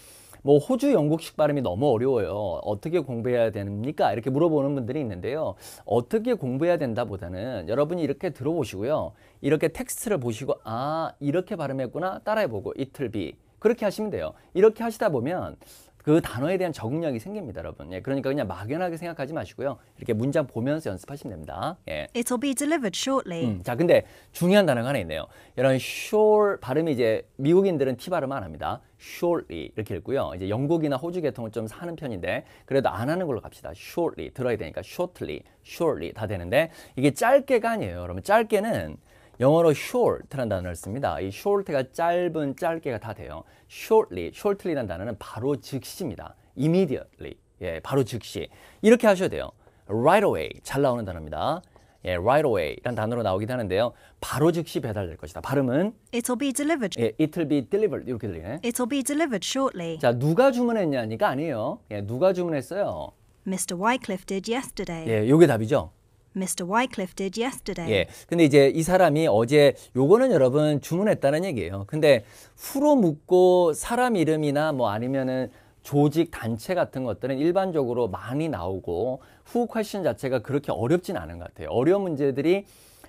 뭐 호주 영국식 발음이 너무 어려워요. 어떻게 공부해야 됩니까? 이렇게 물어보는 분들이 있는데요. 어떻게 공부해야 된다 보다는 여러분이 이렇게 들어보시고요. 이렇게 텍스트를 보시고 아 이렇게 발음했구나 따라해보고 it'll be 그렇게 하시면 돼요. 이렇게 하시다 보면 그 단어에 대한 적응력이 생깁니다, 여러분. 예, 그러니까 그냥 막연하게 생각하지 마시고요. 이렇게 문장 보면서 연습하시면 됩니다. 예.
It'll be delivered shortly.
자, 근데 중요한 단어가 하나 있네요. 이런 sure 발음이 이제 미국인들은 T 발음 안 합니다. shortly 이렇게 읽고요. 이제 영국이나 호주 계통은 좀 사는 편인데 그래도 안 하는 걸로 갑시다. shortly 들어야 되니까 shortly, shortly 다 되는데 이게 짧게가 아니에요, 여러분. 짧게는 영어로 short라는 단어를 씁니다. 이 short가 짧은 짧게가 다 돼요. shortly라는 단어는 바로 즉시입니다. immediately, 예, 바로 즉시. 이렇게 하셔야 돼요. right away, 잘 나오는 단어입니다. 예, right away라는 단어로 나오기도 하는데요. 바로 즉시 배달될 것이다. 발음은
It'll be delivered.
예, it'll be delivered 이렇게 들리네.
It'll be delivered shortly.
자, 누가 주문했냐니까 아니에요. 예, 누가 주문했어요?
Mr. Wycliffe did yesterday.
예, 요게 답이죠.
Mr. Wycliffe did yesterday.
예. 근데 이제 이 사람이 어제 요거는 여러분 주문했다는 얘기예요. 근데 후로 묻고 사람 이름이나 뭐 아니면은 조직 단체 같은 것들은 일반적으로 많이 나오고 후 퀘스천 자체가 그렇게 어렵진 않은 것 같아요. 어려운 문제들이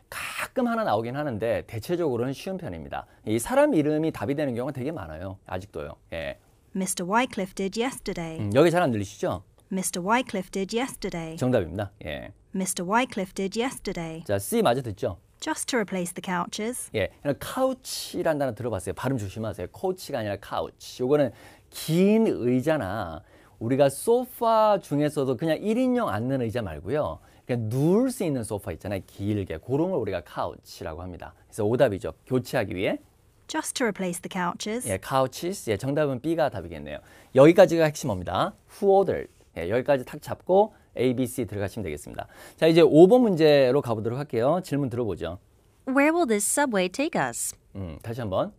가끔 하나 나오긴 하는데 대체적으로는 쉬운 편입니다. 이 사람 이름이 답이 되는 경우가 되게 많아요. 아직도요. 예.
Mr. Wycliffe did yesterday.
여기 잘 안 들리시죠?
Mr. Wycliffe did yesterday.
정답입니다. 예.
Mr. Wycliffe did yesterday.
자, C 마저 듣죠?
Just to replace the couches.
예, 카우치라는 단어 들어봤어요. 발음 조심하세요. 코치가 아니라 카우치. 요거는 긴 의자나 우리가 소파 중에서도 그냥 1인용 앉는 의자 말고요. 그냥 누울 수 있는 소파 있잖아요. 길게. 그런 걸 우리가 카우치라고 합니다. 그래서 오답이죠. 교체하기 위해.
Just to replace the couches.
예, couches. 예, 정답은 B가 답이겠네요. 여기까지가 핵심어입니다. Who ordered. 예, 여기까지 탁 잡고 A, B, C 들어가시면 되겠습니다. 자, 이제 5번 문제로 가보도록 할게요. 질문 들어보죠.
Where will this subway take us?
다시 한번.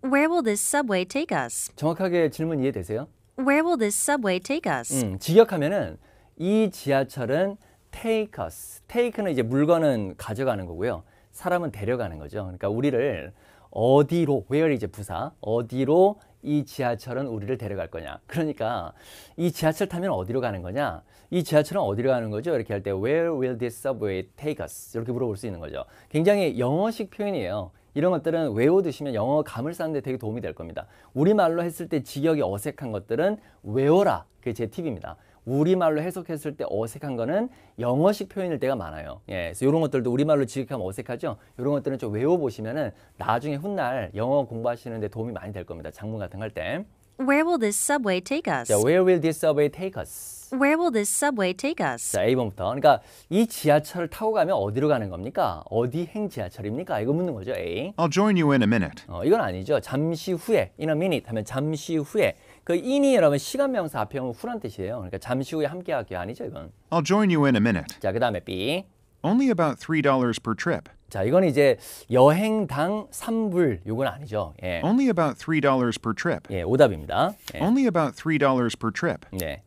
Where will this subway take us?
정확하게 질문 이해되세요?
Where will this subway take us?
직역하면은 이 지하철은 take us. take는 이제 물건은 가져가는 거고요. 사람은 데려가는 거죠. 그러니까 우리를 어디로, where 이제 부사, 어디로 이 지하철은 우리를 데려갈 거냐. 그러니까 이 지하철 타면 어디로 가는 거냐? 이 지하철은 어디로 가는 거죠? 이렇게 할 때 Where will this subway take us? 이렇게 물어볼 수 있는 거죠. 굉장히 영어식 표현이에요. 이런 것들은 외워두시면 영어 감을 쌓는 데 되게 도움이 될 겁니다. 우리말로 했을 때 직역이 어색한 것들은 외워라. 그게 제 팁입니다. 우리말로 해석했을 때 어색한 거는 영어식 표현일 때가 많아요. 예, 그래서 이런 것들도 우리말로 직역하면 어색하죠? 이런 것들은 좀 외워보시면은 나중에 훗날 영어 공부하시는 데 도움이 많이 될 겁니다. 작문 같은 거 할 때.
Where will this subway take us?
자, where will this subway take us?
Where will this subway take us?
자, A번부터. 그러니까 이 지하철을 타고 가면 어디로 가는 겁니까? 어디 행 지하철입니까? 이거 묻는 거죠, A.
I'll join you in a minute.
이건 아니죠. 잠시 후에, in a minute 하면 잠시 후에. 그 in이 여러분 시간 명사 앞에 오면 후란 뜻이에요. 그러니까 잠시 후에 함께 할게요. 아니죠, 이건.
I'll join you in a minute.
자, 그 다음에 B.
Only about $3 per trip.
자, 이건 이제 여행당 3불. 이건 아니죠. 예.
Only about $3 per trip.
예, 오답입니다. 예.
Only about $3 per trip.
네.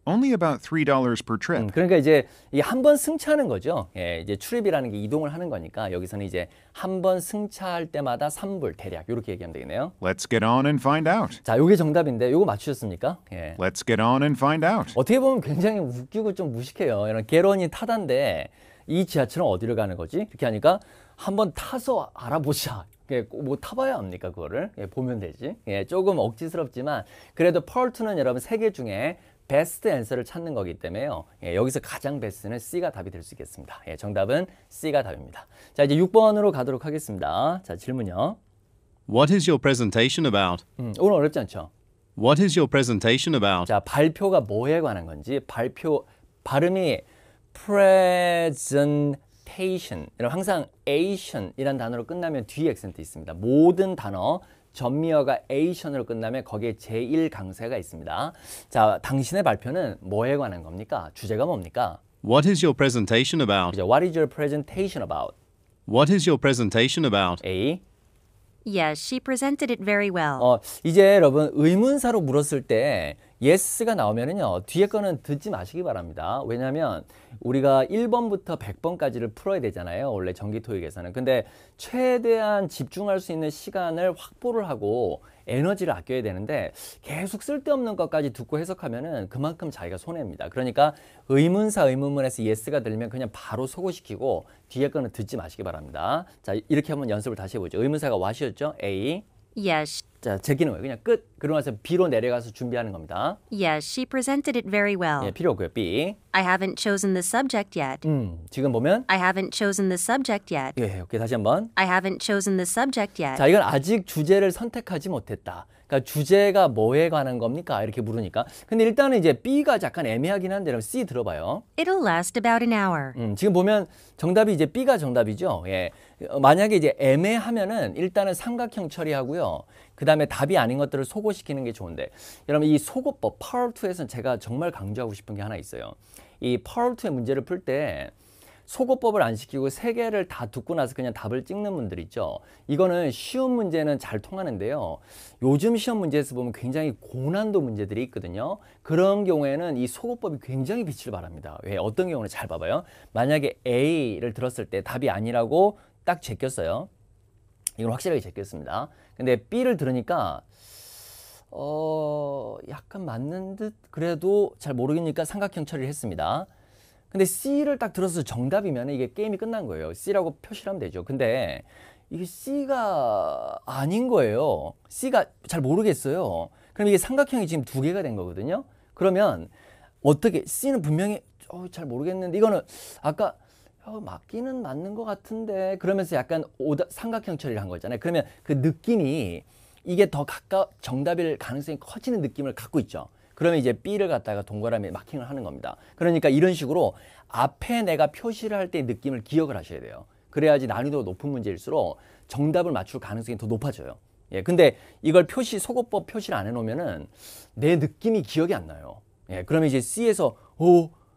Only about $3 per trip.
그러니까 이제 이게 한 번 승차하는 거죠. 예, 이제 출입이라는 게 이동을 하는 거니까 여기서는 이제 한 번 승차할 때마다 3불 대략 이렇게 얘기하면 되겠네요.
Let's get on and find out.
자, 요게 정답인데 요거 맞추셨습니까? 예.
Let's get on and find out.
어떻게 보면 굉장히 웃기고 좀 무식해요. 이런 개론이 타다인데 이 지하철은 어디로 가는 거지? 이렇게 하니까 한번 타서 알아보자. 뭐 타봐야 합니까 그거를? 예, 보면 되지. 예, 조금 억지스럽지만 그래도 펄2는 여러분 세 개 중에 베스트 앤서를 찾는 거기 때문에요. 예, 여기서 가장 베스트는 C가 답이 될 수 있겠습니다. 예, 정답은 C가 답입니다. 자, 이제 6번으로 가도록 하겠습니다. 자, 질문요.
What is your presentation about?
오늘 어렵지 않죠?
What is your presentation about?
자, 발표가 뭐에 관한 건지 발음이 presentation. 항상 Ation이라는 단어로 끝나면 뒤에 액센트 있습니다. 모든 단어 전미어가 Ation으로 끝나면 거기에 제1강세가 있습니다. 자, 당신의 발표는 뭐에 관한 겁니까? 주제가 뭡니까?
What is your presentation about?
그죠? What is your presentation about?
What is your presentation about?
A.
Yes, she presented it very well.
이제 여러분 의문사로 물었을 때 yes가 나오면은요 뒤에 거는 듣지 마시기 바랍니다. 왜냐하면 우리가 1번부터 100번까지를 풀어야 되잖아요. 원래 정기 토익에서는. 근데 최대한 집중할 수 있는 시간을 확보를 하고 에너지를 아껴야 되는데 계속 쓸데없는 것까지 듣고 해석하면은 그만큼 자기가 손해입니다. 그러니까 의문사 의문문에서 yes가 들면 그냥 바로 소거시키고 뒤에 거는 듣지 마시기 바랍니다. 자, 이렇게 한번 연습을 다시 해보죠. 의문사가 what이었죠? A.
Yes,
자, 제끼는 거예요. 그냥 끝. 그러고 나서 B로 내려가서 준비하는 겁니다.
yes, she presented it very well.
예, 필요 없고요. B.
I haven't chosen the subject yet.
지금 보면
I haven't chosen the subject yet.
예, 오케이. 다시 한번.
I haven't chosen the subject yet.
자, 이건 아직 주제를 선택하지 못했다. 그러니까 주제가 뭐에 관한 겁니까? 이렇게 물으니까. 근데 일단은 이제 B가 약간 애매하긴 한데 그럼 C 들어봐요.
It'll last about an hour.
지금 보면 정답이 이제 B가 정답이죠. 예. 만약에 이제 애매하면은 일단은 삼각형 처리하고요. 그 다음에 답이 아닌 것들을 소거시키는 게 좋은데 여러분 이 소거법 파워2에서는 제가 정말 강조하고 싶은 게 하나 있어요. 이 파워2의 문제를 풀 때 소거법을 안 시키고 세 개를 다 듣고 나서 그냥 답을 찍는 분들 있죠. 이거는 쉬운 문제는 잘 통하는데요. 요즘 시험 문제에서 보면 굉장히 고난도 문제들이 있거든요. 그런 경우에는 이 소거법이 굉장히 빛을 발합니다. 왜? 어떤 경우는 잘 봐봐요. 만약에 A를 들었을 때 답이 아니라고 딱 제꼈어요. 이건 확실하게 제꼈습니다. 근데 B를 들으니까 약간 맞는 듯 그래도 잘 모르겠으니까 삼각형 처리를 했습니다. 근데 C를 딱 들어서 정답이면 이게 게임이 끝난 거예요. C라고 표시를 하면 되죠. 근데 이게 C가 아닌 거예요. C가 잘 모르겠어요. 그럼 이게 삼각형이 지금 두 개가 된 거거든요. 그러면 어떻게 C는 분명히 잘 모르겠는데 이거는 아까 맞기는 맞는 것 같은데 그러면서 약간 삼각형 처리를 한 거잖아요. 그러면 그 느낌이 이게 더 정답일 가능성이 커지는 느낌을 갖고 있죠. 그러면 이제 B를 갖다가 동그라미 마킹을 하는 겁니다. 그러니까 이런 식으로 앞에 내가 표시를 할 때 느낌을 기억을 하셔야 돼요. 그래야지 난이도가 높은 문제일수록 정답을 맞출 가능성이 더 높아져요. 예, 근데 이걸 소거법 표시를 안 해놓으면은 내 느낌이 기억이 안 나요. 예, 그러면 이제 C에서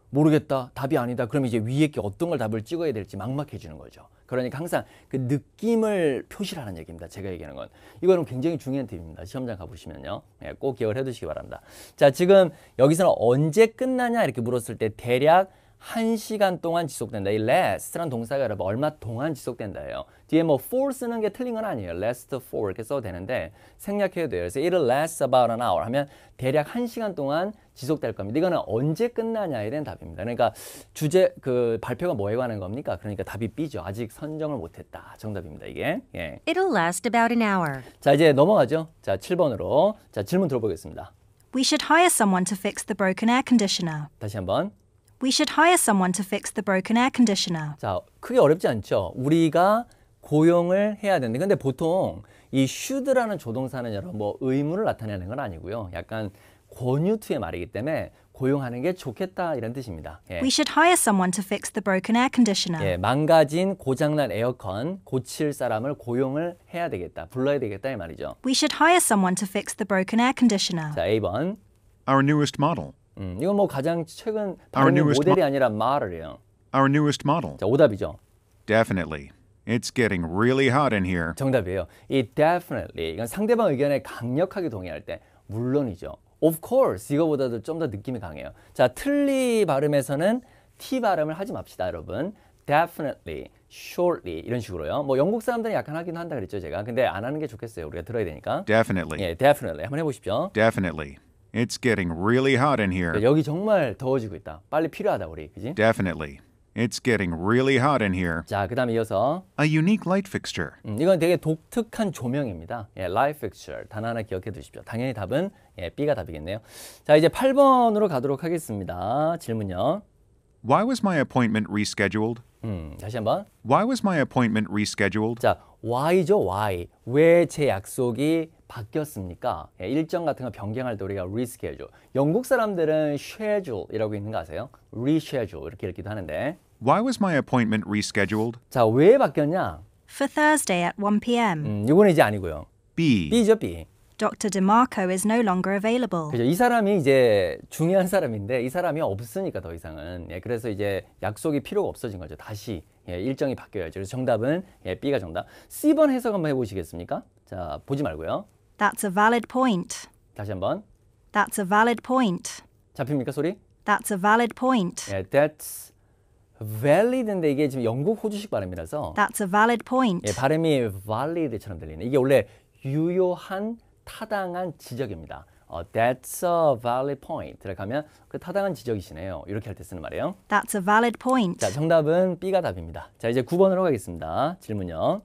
모르겠다. 답이 아니다. 그럼 이제 위에 게 어떤 걸 답을 찍어야 될지 막막해지는 거죠. 그러니까 항상 그 느낌을 표시하는 얘기입니다. 제가 얘기하는 건. 이거는 굉장히 중요한 팁입니다. 시험장 가보시면요. 예, 꼭 기억을 해두시기 바랍니다. 자, 지금 여기서는 언제 끝나냐 이렇게 물었을 때 대략 1시간 동안 지속된다. 이 last라는 동사가 여러분 얼마 동안 지속된다예요. 뒤에 뭐 for 쓰는 게 틀린 건 아니에요. last for 이렇게 써도 되는데 생략해도 돼요. 그래서 it'll last about an hour 하면 대략 1시간 동안 지속될 겁니다. 이거는 언제 끝나냐에 대한 답입니다. 그러니까 주제 그 발표가 뭐에 관한 겁니까? 그러니까 답이 B죠. 아직 선정을 못했다. 정답입니다. 이게. 예.
It'll last about an hour.
자, 이제 넘어가죠. 자, 7번으로. 자, 질문 들어보겠습니다.
We should hire someone to fix the broken air conditioner.
다시 한번.
We should hire someone to fix the broken air conditioner.
자, 크게 어렵지 않죠? 우리가 고용을 해야 되는데 근데 보통 이 should라는 조동사는 여러분 뭐 의무를 나타내는 건 아니고요. 약간 권유투의 말이기 때문에 고용하는 게 좋겠다 이런 뜻입니다. 예.
We should hire someone to fix the broken air conditioner.
예, 망가진 고장난 에어컨 고칠 사람을 고용을 해야 되겠다. 불러야 되겠다 이 말이죠.
We should hire someone to fix the broken air conditioner.
자, A번.
Our newest model.
이건 뭐 가장 최근 발음이
newest
모델이 아니라 model이에요.
Our newest model.
자, 오답이죠.
Definitely. It's getting really hot in here.
정답이에요. 이 definitely 이건 상대방 의견에 강력하게 동의할 때 물론이죠. Of course 이거보다도 좀 더 느낌이 강해요. 자, 틀리 발음에서는 T 발음을 하지 맙시다, 여러분. Definitely, shortly 이런 식으로요. 뭐 영국 사람들은 약간 하긴 한다 그랬죠, 제가. 근데 안 하는 게 좋겠어요. 우리가 들어야 되니까.
Definitely.
예, definitely 한번 해보십시오.
Definitely. It's getting really hot in here.
여기 정말 더워지고 있다. 빨리 필요하다 우리, 그지?
Definitely. It's getting really hot in here.
자, 그다음에 이어서
A unique light fixture.
이건 되게 독특한 조명입니다. 예, light fixture 단어 하나 기억해 두십시오. 당연히 답은 예, B가 답이겠네요. 자, 이제 8번으로 가도록 하겠습니다. 질문요.
Why was my appointment rescheduled?
다시 한번.
Why was my appointment rescheduled?
자, why죠, why. 왜 제 약속이 바뀌었습니까? 예, 일정 같은 거 변경할 때 우리가 reschedule. 영국 사람들은 schedule이라고 있는 거 아세요? reschedule 이렇게 읽기도 하는데.
Why was my appointment rescheduled?
자, 왜 바뀌었냐?
For Thursday at 1 p.m.
이거는 이제 아니고요.
B.
B죠, B.
Dr. DeMarco is no longer available.
그죠. 이 사람이 이제 중요한 사람인데 이 사람이 없으니까 더 이상은. 예, 그래서 이제 약속이 필요가 없어진 거죠. 다시 예, 일정이 바뀌어야죠. 그래서 정답은 예, B가 정답. C번 해석 한번 해보시겠습니까? 자, 보지 말고요.
That's a valid point.
다시 한번.
That's a valid point.
잡힙니까, 소리?
That's a valid point.
예, that's valid인데 이게 지금 영국 호주식 발음이라서
That's a valid point.
예, 발음이 valid처럼 들리네. 이게 원래 유효한 타당한 지적입니다. That's a valid point. 들어가면 그 타당한 지적이시네요. 이렇게 할 때 쓰는 말이에요.
That's a valid point.
자, 정답은 B가 답입니다. 자, 이제 9번으로 가겠습니다. 질문요.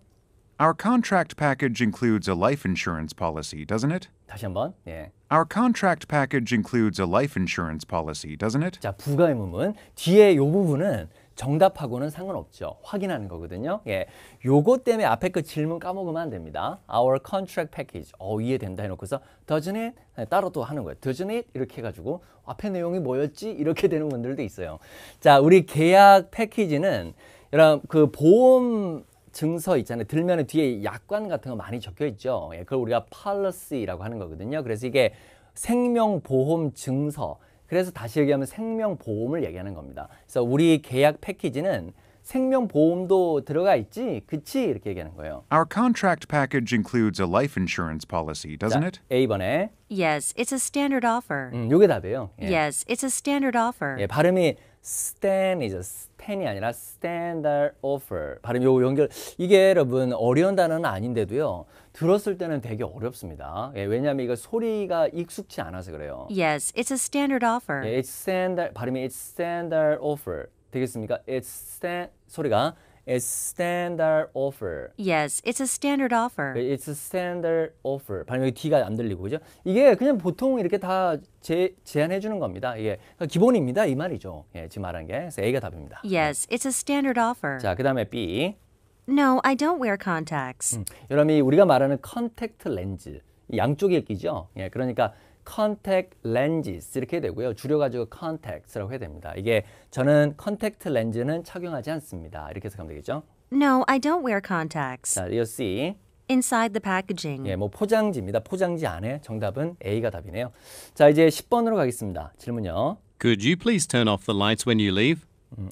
Our contract package includes a life insurance policy, doesn't it?
다시 한번. 예.
Our contract package includes a life insurance policy, doesn't it?
자, 부가의문문. 뒤에 요 부분은 정답하고는 상관없죠. 확인하는 거거든요. 예. 요거 때문에 앞에 그 질문 까먹으면 안 됩니다. Our contract package. 이해된다 해놓고서 doesn't it? 네, 따로 또 하는 거예요. doesn't it? 이렇게 해가지고 앞에 내용이 뭐였지? 이렇게 되는 분들도 있어요. 자, 우리 계약 패키지는 여러분 그 보험 증서 있잖아요. 들면 뒤에 약관 같은 거 많이 적혀 있죠. 예, 그걸 우리가 policy라고 하는 거거든요. 그래서 이게 생명보험 증서. 그래서 다시 얘기하면 생명보험을 얘기하는 겁니다. 그래서 우리 계약 패키지는 생명보험도 들어가 있지? 그치? 이렇게 얘기하는 거예요.
Our contract package includes a life insurance policy, doesn't it?
A번에
Yes, it's a standard offer.
요게 답이에요. 예.
Yes, it's a standard offer.
예, 발음이 stand이죠. stand이 아니라 standard offer. 발음 요 연결 이게 여러분 어려운 단어는 아닌데도요. 들었을 때는 되게 어렵습니다. 예, 왜냐하면 이거 소리가 익숙치 않아서 그래요.
Yes, it's a standard offer.
예, it's standard 발음이 it's standard offer 되겠습니까? 소리가 it's standard offer.
Yes, it's a standard offer.
It's a standard offer. 발음 여기 D가 안 들리고 그죠? 이게 그냥 보통 이렇게 다 제안해 주는 겁니다. 이게 기본입니다 이 말이죠. 예, 지금 말한 게 그래서 A가 답입니다.
Yes, it's a standard offer.
자, 그다음에 B.
No, I don't wear contacts.
여러분이 우리가 말하는 컨택트 렌즈 양쪽 읽기죠. 예, 그러니까 contact lenses 이렇게 되고요. 줄여가지고 contacts라고 해야 됩니다. 이게 저는 컨택트 렌즈는 착용하지 않습니다. 이렇게 해석하면 되겠죠.
No, I don't wear contacts.
자, 이어 C.
Inside the packaging.
예, 뭐 포장지입니다. 포장지 안에 정답은 A가 답이네요. 자, 이제 10번으로 가겠습니다. 질문요.
Could you please turn off the lights when you leave?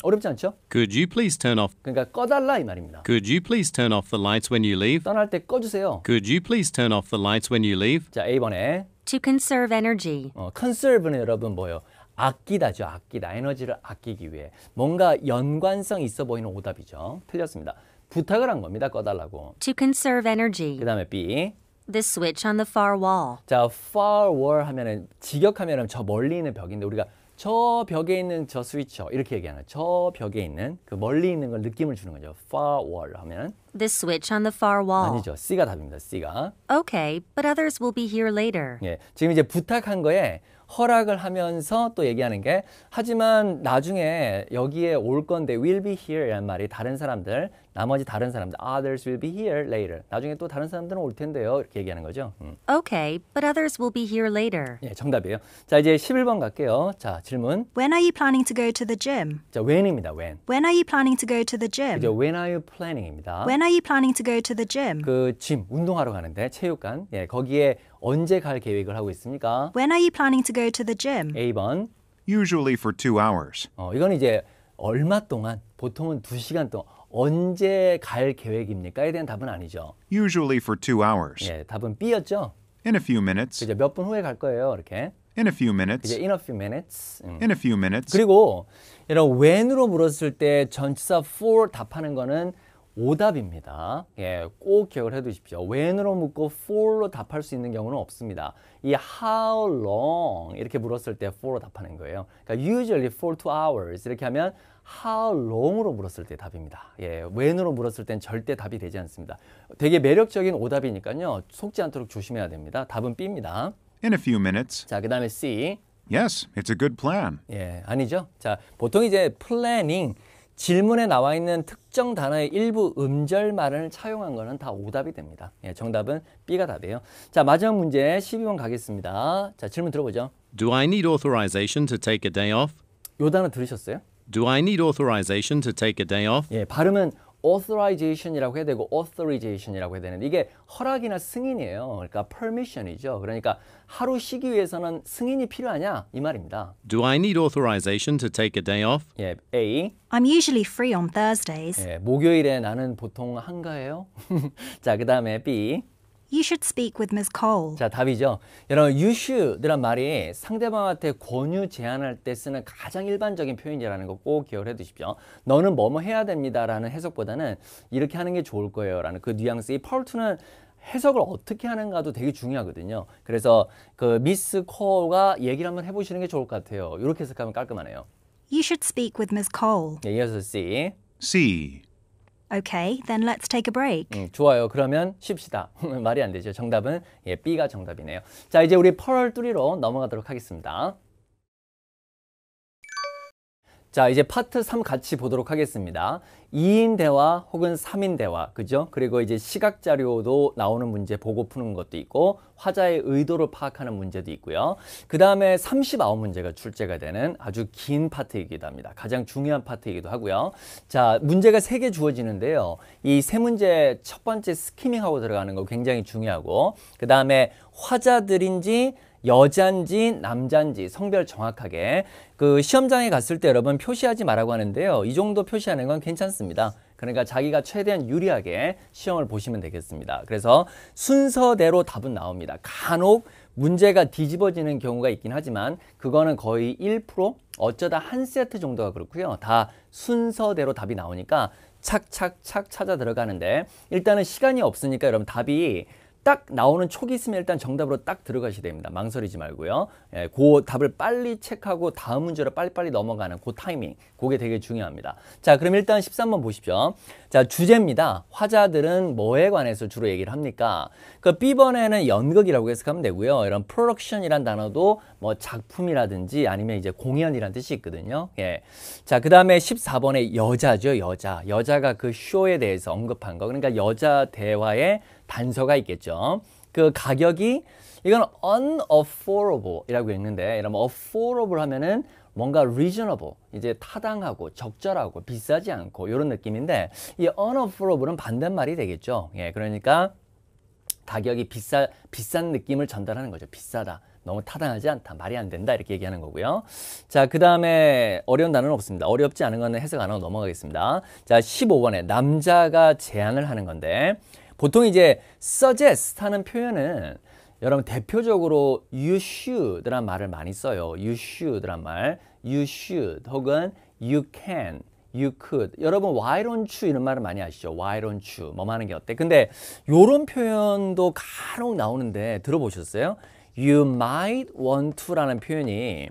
어렵지 않죠?
Could you please turn off?
그러니까 꺼달라 이 말입니다.
Could you please turn off the lights when you leave?
떠날 때 꺼주세요.
Could you please turn off the lights when you leave?
자, A번에
To conserve energy.
conserve는 여러분 뭐예요? 아끼다죠. 아끼다. 에너지를 아끼기 위해. 뭔가 연관성 있어 보이는 오답이죠. 틀렸습니다. 부탁을 한 겁니다. 꺼달라고.
To conserve energy.
그 다음에 B.
The switch on the far wall.
자, far wall 하면은 직역하면은 저 멀리 있는 벽인데 우리가 저 벽에 있는 저 스위처 이렇게 얘기하는 저 벽에 있는 그 멀리 있는 걸 느낌을 주는 거죠. far wall 하면
The switch on the far wall.
아니죠. C가 답입니다. C가.
Okay, but others will be here later.
예, 지금 이제 부탁한 거에 허락을 하면서 또 얘기하는 게 하지만 나중에 여기에 올 건데 will be here 이란 말이 다른 사람들 나머지 다른 사람들 others will be here later 나중에 또 다른 사람들은 올 텐데요 이렇게 얘기하는 거죠.
Okay, but others will be here later.
예, 정답이에요. 자, 이제 11번 갈게요. 자, 질문.
When are you planning to go to the gym?
자, when입니다. when.
When are you planning to go to the gym?
그죠? when are you planning입니다.
When are you planning to go to the gym?
그 짐, 운동하러 가는데 체육관. 예, 거기에 언제 갈 계획을 하고 있습니까?
When are you planning to go to the gym?
A번.
Usually for 2 hours.
이건 이제 얼마 동안, 보통은 2시간 동안 언제 갈 계획입니까에 대한 답은 아니죠.
Usually for 2 hours.
예, 답은 B였죠.
In a few minutes.
그죠? 몇 분 후에 갈 거예요. 이렇게.
In a few minutes.
그죠? In a few minutes.
In a few minutes.
그리고 이런 when으로 물었을 때 전치사 for 답하는 거는 오답입니다. 예, 꼭 기억을 해두십시오. when으로 묻고 for로 답할 수 있는 경우는 없습니다. 이 how long 이렇게 물었을 때 for로 답하는 거예요. 그러니까 usually for 2 hours 이렇게 하면 how long으로 물었을 때 답입니다. 예, when으로 물었을 땐 절대 답이 되지 않습니다. 되게 매력적인 오답이니까요. 속지 않도록 조심해야 됩니다. 답은 B입니다.
In a few minutes.
자, 그 다음에 C.
Yes, it's a good plan.
예, 아니죠. 자, 보통 이제 planning 질문에 나와 있는 특정 단어의 일부 음절말을 차용한 거는 다 오답이 됩니다. 예, 정답은 B가 답이에요. 자, 마지막 문제 12번 가겠습니다. 자, 질문 들어보죠.
Do I need authorization to take a day off?
요 단어 들으셨어요?
Do I need authorization to take a day off?
예, 발음은 authorization이라고 해야 되고 authorization이라고 해야 되는데 이게 허락이나 승인이에요. 그러니까 permission이죠. 그러니까 하루 쉬기 위해서는 승인이 필요하냐 이 말입니다.
Do I need authorization to take a day off?
예, A.
I'm usually free on Thursdays.
예, 목요일에 나는 보통 한가해요. 자, 그 다음에 B.
You should speak with Ms. Cole.
자, 답이죠. 여러분, you should이란 말이 상대방한테 권유 제안할 때 쓰는 가장 일반적인 표현이라는 거 꼭 기억을 해두십시오. 너는 뭐뭐 해야 됩니다라는 해석보다는 이렇게 하는 게 좋을 거예요라는 그 뉘앙스. 이 part2는 해석을 어떻게 하는가도 되게 중요하거든요. 그래서 그 미스 콜과 얘기를 한번 해보시는 게 좋을 것 같아요. 이렇게 해석하면 깔끔하네요.
You should speak with Ms. Cole.
네, 이어서 C.
C.
Okay, then let's take a break.
좋아요. 그러면 쉽시다. 말이 안 되죠. 정답은 예, B가 정답이네요. 자, 이제 우리 펄 뚜리로 넘어가도록 하겠습니다. 자, 이제 파트 3 같이 보도록 하겠습니다. 2인 대화 혹은 3인 대화, 그죠? 그리고 이제 시각 자료도 나오는 문제 보고 푸는 것도 있고 화자의 의도를 파악하는 문제도 있고요. 그 다음에 39문제가 출제가 되는 아주 긴 파트이기도 합니다. 가장 중요한 파트이기도 하고요. 자, 문제가 3개 주어지는데요. 이 세 문제 첫 번째 스키밍하고 들어가는 거 굉장히 중요하고 그 다음에 화자들인지 여잔지 남잔지 성별 정확하게 그 시험장에 갔을 때 여러분 표시하지 말라고 하는데요. 이 정도 표시하는 건 괜찮습니다. 그러니까 자기가 최대한 유리하게 시험을 보시면 되겠습니다. 그래서 순서대로 답은 나옵니다. 간혹 문제가 뒤집어지는 경우가 있긴 하지만 그거는 거의 1% 어쩌다 한 세트 정도가 그렇고요. 다 순서대로 답이 나오니까 착착착 찾아 들어가는데 일단은 시간이 없으니까 여러분 답이 딱 나오는 촉이 있으면 일단 정답으로 딱 들어가셔야 됩니다. 망설이지 말고요. 예, 그 답을 빨리 체크하고 다음 문제로 빨리빨리 넘어가는 그 타이밍, 그게 되게 중요합니다. 자, 그럼 일단 13번 보십시오. 자, 주제입니다. 화자들은 뭐에 관해서 주로 얘기를 합니까? 그 B번에는 연극이라고 해석하면 되고요. 이런 production이란 단어도 뭐 작품이라든지 아니면 이제 공연이란 뜻이 있거든요. 예. 자, 그 다음에 14번에 여자죠, 여자. 여자가 그 쇼에 대해서 언급한 거. 그러니까 여자 대화에 단서가 있겠죠. 그 가격이 이건 unaffordable 이라고 읽는데 이러면 affordable 하면은 뭔가 reasonable 이제 타당하고 적절하고 비싸지 않고 이런 느낌인데 이 unaffordable은 반대말이 되겠죠. 예, 그러니까 가격이 비싼 느낌을 전달하는 거죠. 비싸다. 너무 타당하지 않다. 말이 안 된다. 이렇게 얘기하는 거고요. 자, 그 다음에 어려운 단어는 없습니다. 어렵지 않은 거는 해석 안 하고 넘어가겠습니다. 자, 15번에 남자가 제안을 하는 건데 보통 이제 suggest 하는 표현은 여러분 대표적으로 you should란 말을 많이 써요. you should란 말. you should 혹은 you can. You could. 여러분 why don't you 이런 말을 많이 아시죠? why don't you 뭐 하는 게 어때? 근데 요런 표현도 간혹 나오는데 들어보셨어요? You might want to라는 표현이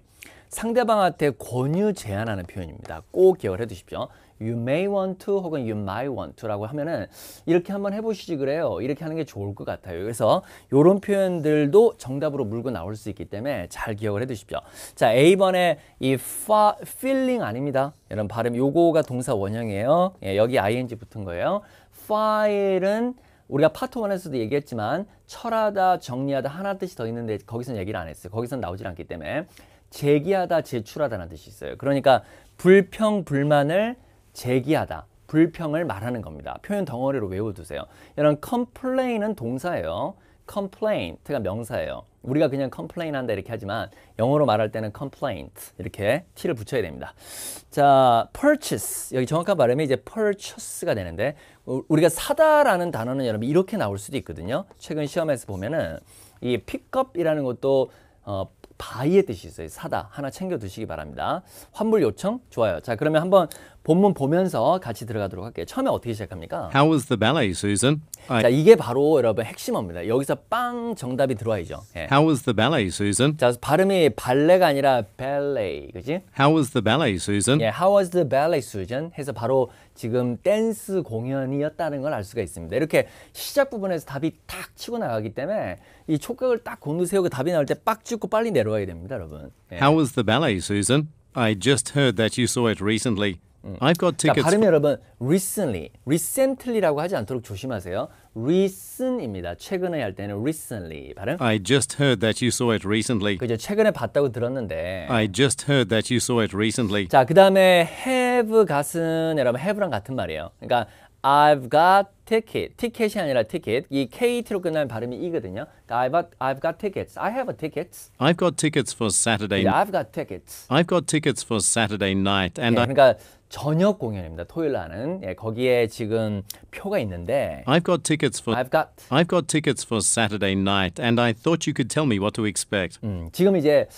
상대방한테 권유 제안하는 표현입니다. 꼭 기억을 해 두십시오. You may want to 혹은 you might want to라고 하면은 이렇게 한번 해보시지 그래요. 이렇게 하는 게 좋을 것 같아요. 그래서 이런 표현들도 정답으로 물고 나올 수 있기 때문에 잘 기억을 해 두십시오. 자, A번에 이 feeling 아닙니다. 여러분 발음 요거가 동사 원형이에요. 예, 여기 ing 붙은 거예요. file은 우리가 파트 1에서도 얘기했지만 철하다, 정리하다 하나 뜻이 더 있는데 거기서는 얘기를 안 했어요. 거기서는 나오질 않기 때문에 제기하다, 제출하다는 뜻이 있어요. 그러니까 불평, 불만을 제기하다, 불평을 말하는 겁니다. 표현 덩어리로 외워두세요. 여러분 complain은 동사예요. complaint가 명사예요. 우리가 그냥 complain 한다 이렇게 하지만 영어로 말할 때는 complaint 이렇게 t를 붙여야 됩니다. 자, purchase 여기 정확한 발음이 이제 purchase가 되는데 우리가 사다라는 단어는 여러분 이렇게 나올 수도 있거든요. 최근 시험에서 보면은 이 pickup이라는 것도 buy의 뜻이 있어요. 사다. 하나 챙겨 두시기 바랍니다. 환불 요청? 좋아요. 자, 그러면 한번 본문 보면서 같이 들어가도록 할게요. 처음에 어떻게 시작합니까?
How was the ballet, Susan?
자, 이게 바로 여러분 핵심어입니다. 여기서 빵 정답이 들어와야죠. 예.
How was the ballet, Susan?
자, 발음이 발레가 아니라 ballet, 그지?
How was the ballet, Susan?
예, How was the ballet, Susan? 해서 바로 지금 댄스 공연이었다는 걸 알 수가 있습니다. 이렇게 시작 부분에서 답이 탁 치고 나가기 때문에 이 촉각을 딱 곤두세우고 답이 나올 때 빡 찍고 빨리 내려와야 됩니다, 여러분. 예.
How was the ballet, Susan? I just heard that you saw it recently. I've got
자,
tickets.
발음이 여러분 recently라고 하지 않도록 조심하세요. recent입니다. 최근에 할 때는 recently 발음.
I just heard that you saw it recently.
그죠? 최근에 봤다고 들었는데.
I just heard that you saw it recently.
자, 그 다음에 have got은 여러분 have랑 같은 말이에요. 그러니까 I've got ticket. 티켓이 아니라 ticket. 이 KT로 끝나는 발음이 이거든요. 그러니까 I've got tickets. I have tickets.
I've got tickets for Saturday.
I've got tickets.
I've got tickets for Saturday night,
예,
and
그러니까 저녁 공연입니다. 토요일 날은. 예, 거기에 지금 표가 있는데
I've got tickets for
I've got
tickets for Saturday night, and I thought you could tell me what to expect.
지금 이제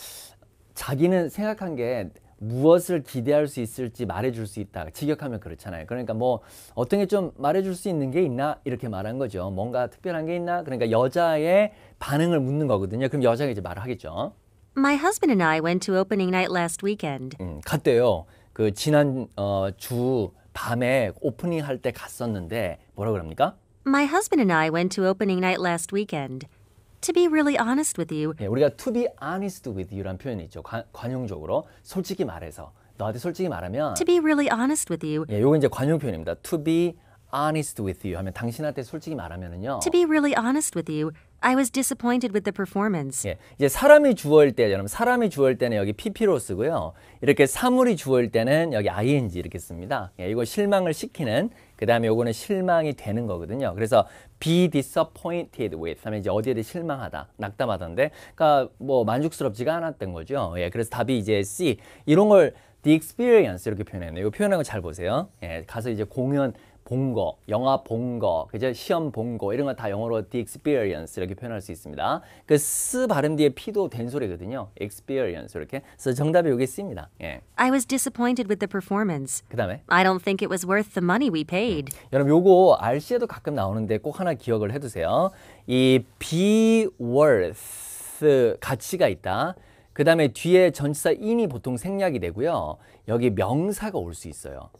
자기는 생각한 게 무엇을 기대할 수 있을지 말해줄 수 있다. 직역하면 그렇잖아요. 그러니까 뭐 어떤 게 좀 말해줄 수 있는 게 있나 이렇게 말한 거죠. 뭔가 특별한 게 있나? 그러니까 여자의 반응을 묻는 거거든요. 그럼 여자가 이제 말을 하겠죠.
My husband and I went to opening night last weekend.
갔대요. 그 지난 주 밤에 오프닝 할 때 갔었는데 뭐라 그럽니까?
My husband and I went to opening night last weekend. To be really honest with you,
예, 우리가 to be honest with you라는 표현이 있죠. 관용적으로 솔직히 말해서 너한테 솔직히 말하면
to be really honest with you,
예, 요거 이제 관용 표현입니다. to be honest with you 하면 당신한테 솔직히 말하면은요.
to be really honest with you, I was disappointed with the performance.
예, 이제 사람이 주어일 때 여러분 사람이 주어일 때는 여기 pp로 쓰고요. 이렇게 사물이 주어일 때는 여기 ing 이렇게 씁니다. 예, 이거 실망을 시키는 그다음에 요거는 실망이 되는 거거든요. 그래서 be disappointed with 하면 이제 어디에 대해 실망하다, 낙담하던데, 그러니까 뭐 만족스럽지가 않았던 거죠. 예, 그래서 답이 이제 C. 이런 걸 the experience 이렇게 표현했네요. 이 표현한 거 잘 보세요. 예, 가서 이제 공연 본 거, 영화 본 거, 그죠? 시험 본 거 이런 거 다 영어로 the experience 이렇게 표현할 수 있습니다. 그 스 발음 뒤에 p도 된소리거든요. experience 이렇게. 그래서 정답이 여기 C입니다. 예.
I was disappointed with the performance.
그다음에
I don't think it was worth the money we paid.
여러분 요거 RC에도 가끔 나오는데 꼭 하나 기억을 해두세요. 이 be worth 가치가 있다. 그 다음에 뒤에 전치사 in이 보통 생략이 되고요. 여기 명사가 올 수 있어요.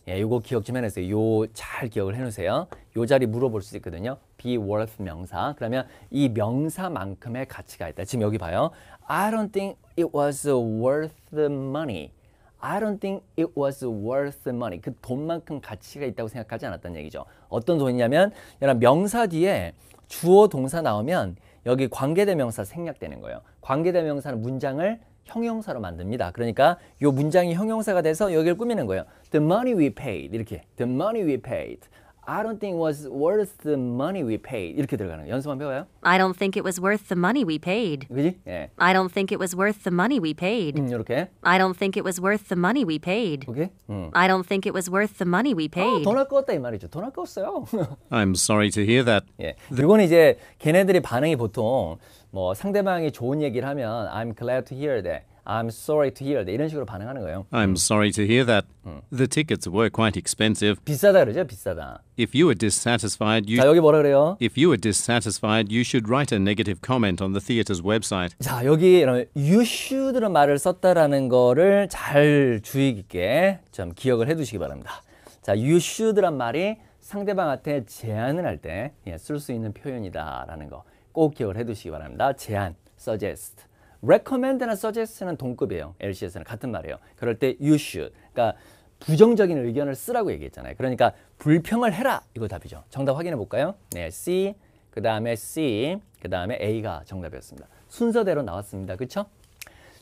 예, 요거 기억 좀 해놓으세요. 요 잘 기억을 해놓으세요. 요 자리 물어볼 수 있거든요. be worth 명사. 그러면 이 명사만큼의 가치가 있다. 지금 여기 봐요. I don't think it was worth the money. I don't think it was worth the money. 그 돈만큼 가치가 있다고 생각하지 않았다는 얘기죠. 어떤 돈이냐면 여러분 명사 뒤에 주어 동사 나오면 여기 관계대명사 생략되는 거예요. 관계대명사는 문장을 형용사로 만듭니다. 그러니까 이 문장이 형용사가 돼서 여기를 꾸미는 거예요. The money we paid 이렇게 The money we paid I don't think it was worth the money we paid. 이렇게 들어가는 거예요. 연습만 배워요.
I don't think it was worth the money we paid.
그지? 예.
I don't think it was worth the money we paid.
이렇게.
I don't think it was worth the money we paid.
오케이?
I don't think it was worth the money we paid.
돈 아까웠다 이 말이죠. 돈 아까웠어요.
I'm sorry to hear that.
예. 이건 이제 걔네들이 반응이 보통 뭐 상대방이 좋은 얘기를 하면 I'm glad to hear that. I'm sorry to hear that. 이런 식으로 반응하는 거예요.
I'm sorry to hear that. The tickets were quite expensive.
비싸다 그러죠? 비싸다.
If you were dissatisfied,
자, 여기 뭐라 그래요?
If you were dissatisfied, you should write a negative comment on the theatre's website.
자, 여기 you should라는 말을 썼다라는 거를 잘 주의 깊게 좀 기억을 해 두시기 바랍니다. 자, you should란 말이 상대방한테 제안을 할 때 쓸 수 있는 표현이다라는 거 꼭 기억을 해 두시기 바랍니다. 제안, suggest. recommend나 suggest는 동급이에요. LCS는 같은 말이에요. 그럴 때 you should. 그러니까 부정적인 의견을 쓰라고 얘기했잖아요. 그러니까 불평을 해라. 이거 답이죠. 정답 확인해 볼까요? 네, C, 그 다음에 C, 그 다음에 A가 정답이었습니다. 순서대로 나왔습니다. 그렇죠?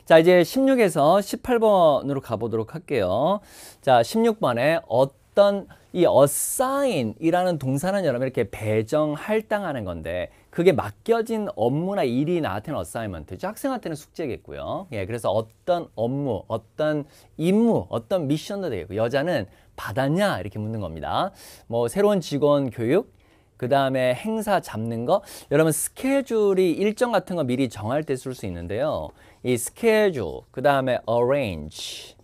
자, 이제 16에서 18번으로 가보도록 할게요. 자, 16번에 어떤 이 assign이라는 동사는 여러분 이렇게 배정, 할당하는 건데 그게 맡겨진 업무나 일이 나한테는 assignment죠. 학생한테는 숙제겠고요. 예, 그래서 어떤 업무, 어떤 임무, 어떤 미션도 되겠고 여자는 받았냐 이렇게 묻는 겁니다. 뭐 새로운 직원 교육, 그 다음에 행사 잡는 거. 여러분 스케줄이 일정 같은 거 미리 정할 때 쓸 수 있는데요. 이 스케줄, 그 다음에 arrange,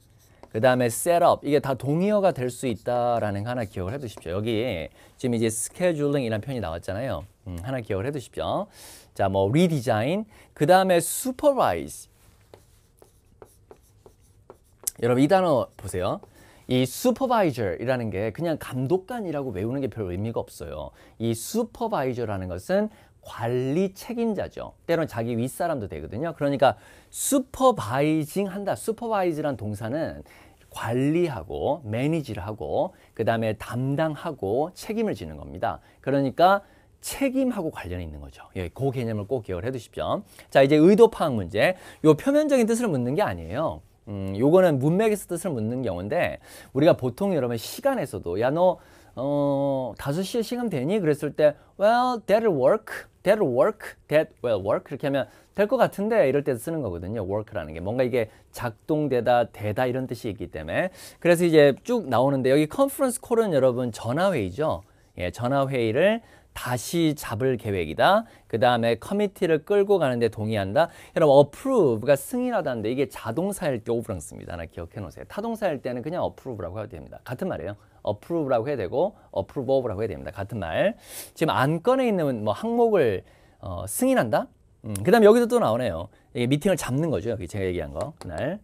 그 다음에 셋업 이게 다 동의어가 될 수 있다라는 거 하나 기억을 해 두십시오. 여기 지금 이제 scheduling 이라는 표현이 나왔잖아요. 하나 기억을 해 두십시오. 자, 뭐 redesign, 그 다음에 supervise. 여러분 이 단어 보세요. 이 supervisor이라는 게 그냥 감독관이라고 외우는 게 별 의미가 없어요. 이 supervisor라는 것은 관리 책임자죠. 때로는 자기 윗사람도 되거든요. 그러니까 supervising 한다. supervise란 동사는 관리하고 매니지를 하고 그 다음에 담당하고 책임을 지는 겁니다. 그러니까 책임하고 관련이 있는 거죠. 예, 그 개념을 꼭 기억을 해 두십시오. 자, 이제 의도 파악 문제. 요 표면적인 뜻을 묻는 게 아니에요. 요거는 문맥에서 뜻을 묻는 경우인데 우리가 보통 여러분 시간에서도 야, 너 5시에 시간 되니? 그랬을 때 well, that'll work, that will work 이렇게 하면 될 것 같은데 이럴 때 쓰는 거거든요. work라는 게 뭔가 이게 작동되다, 되다 이런 뜻이 있기 때문에 그래서 이제 쭉 나오는데 여기 컨퍼런스 콜은 여러분 전화회의죠. 예, 전화회의를 다시 잡을 계획이다. 그 다음에 커미티를 끌고 가는데 동의한다. 여러분 approve가 승인하다는데 이게 자동사일 때 over랑 씁니다. 하나 기억해 놓으세요. 타동사일 때는 그냥 approve라고 해도 됩니다. 같은 말이에요. approve라고 해야 되고 approve of라고 해야 됩니다. 같은 말. 지금 안건에 있는 뭐 항목을 승인한다. 그 다음에 여기서 또 나오네요. 이게 미팅을 잡는 거죠. 여기 제가 얘기한 거 그날.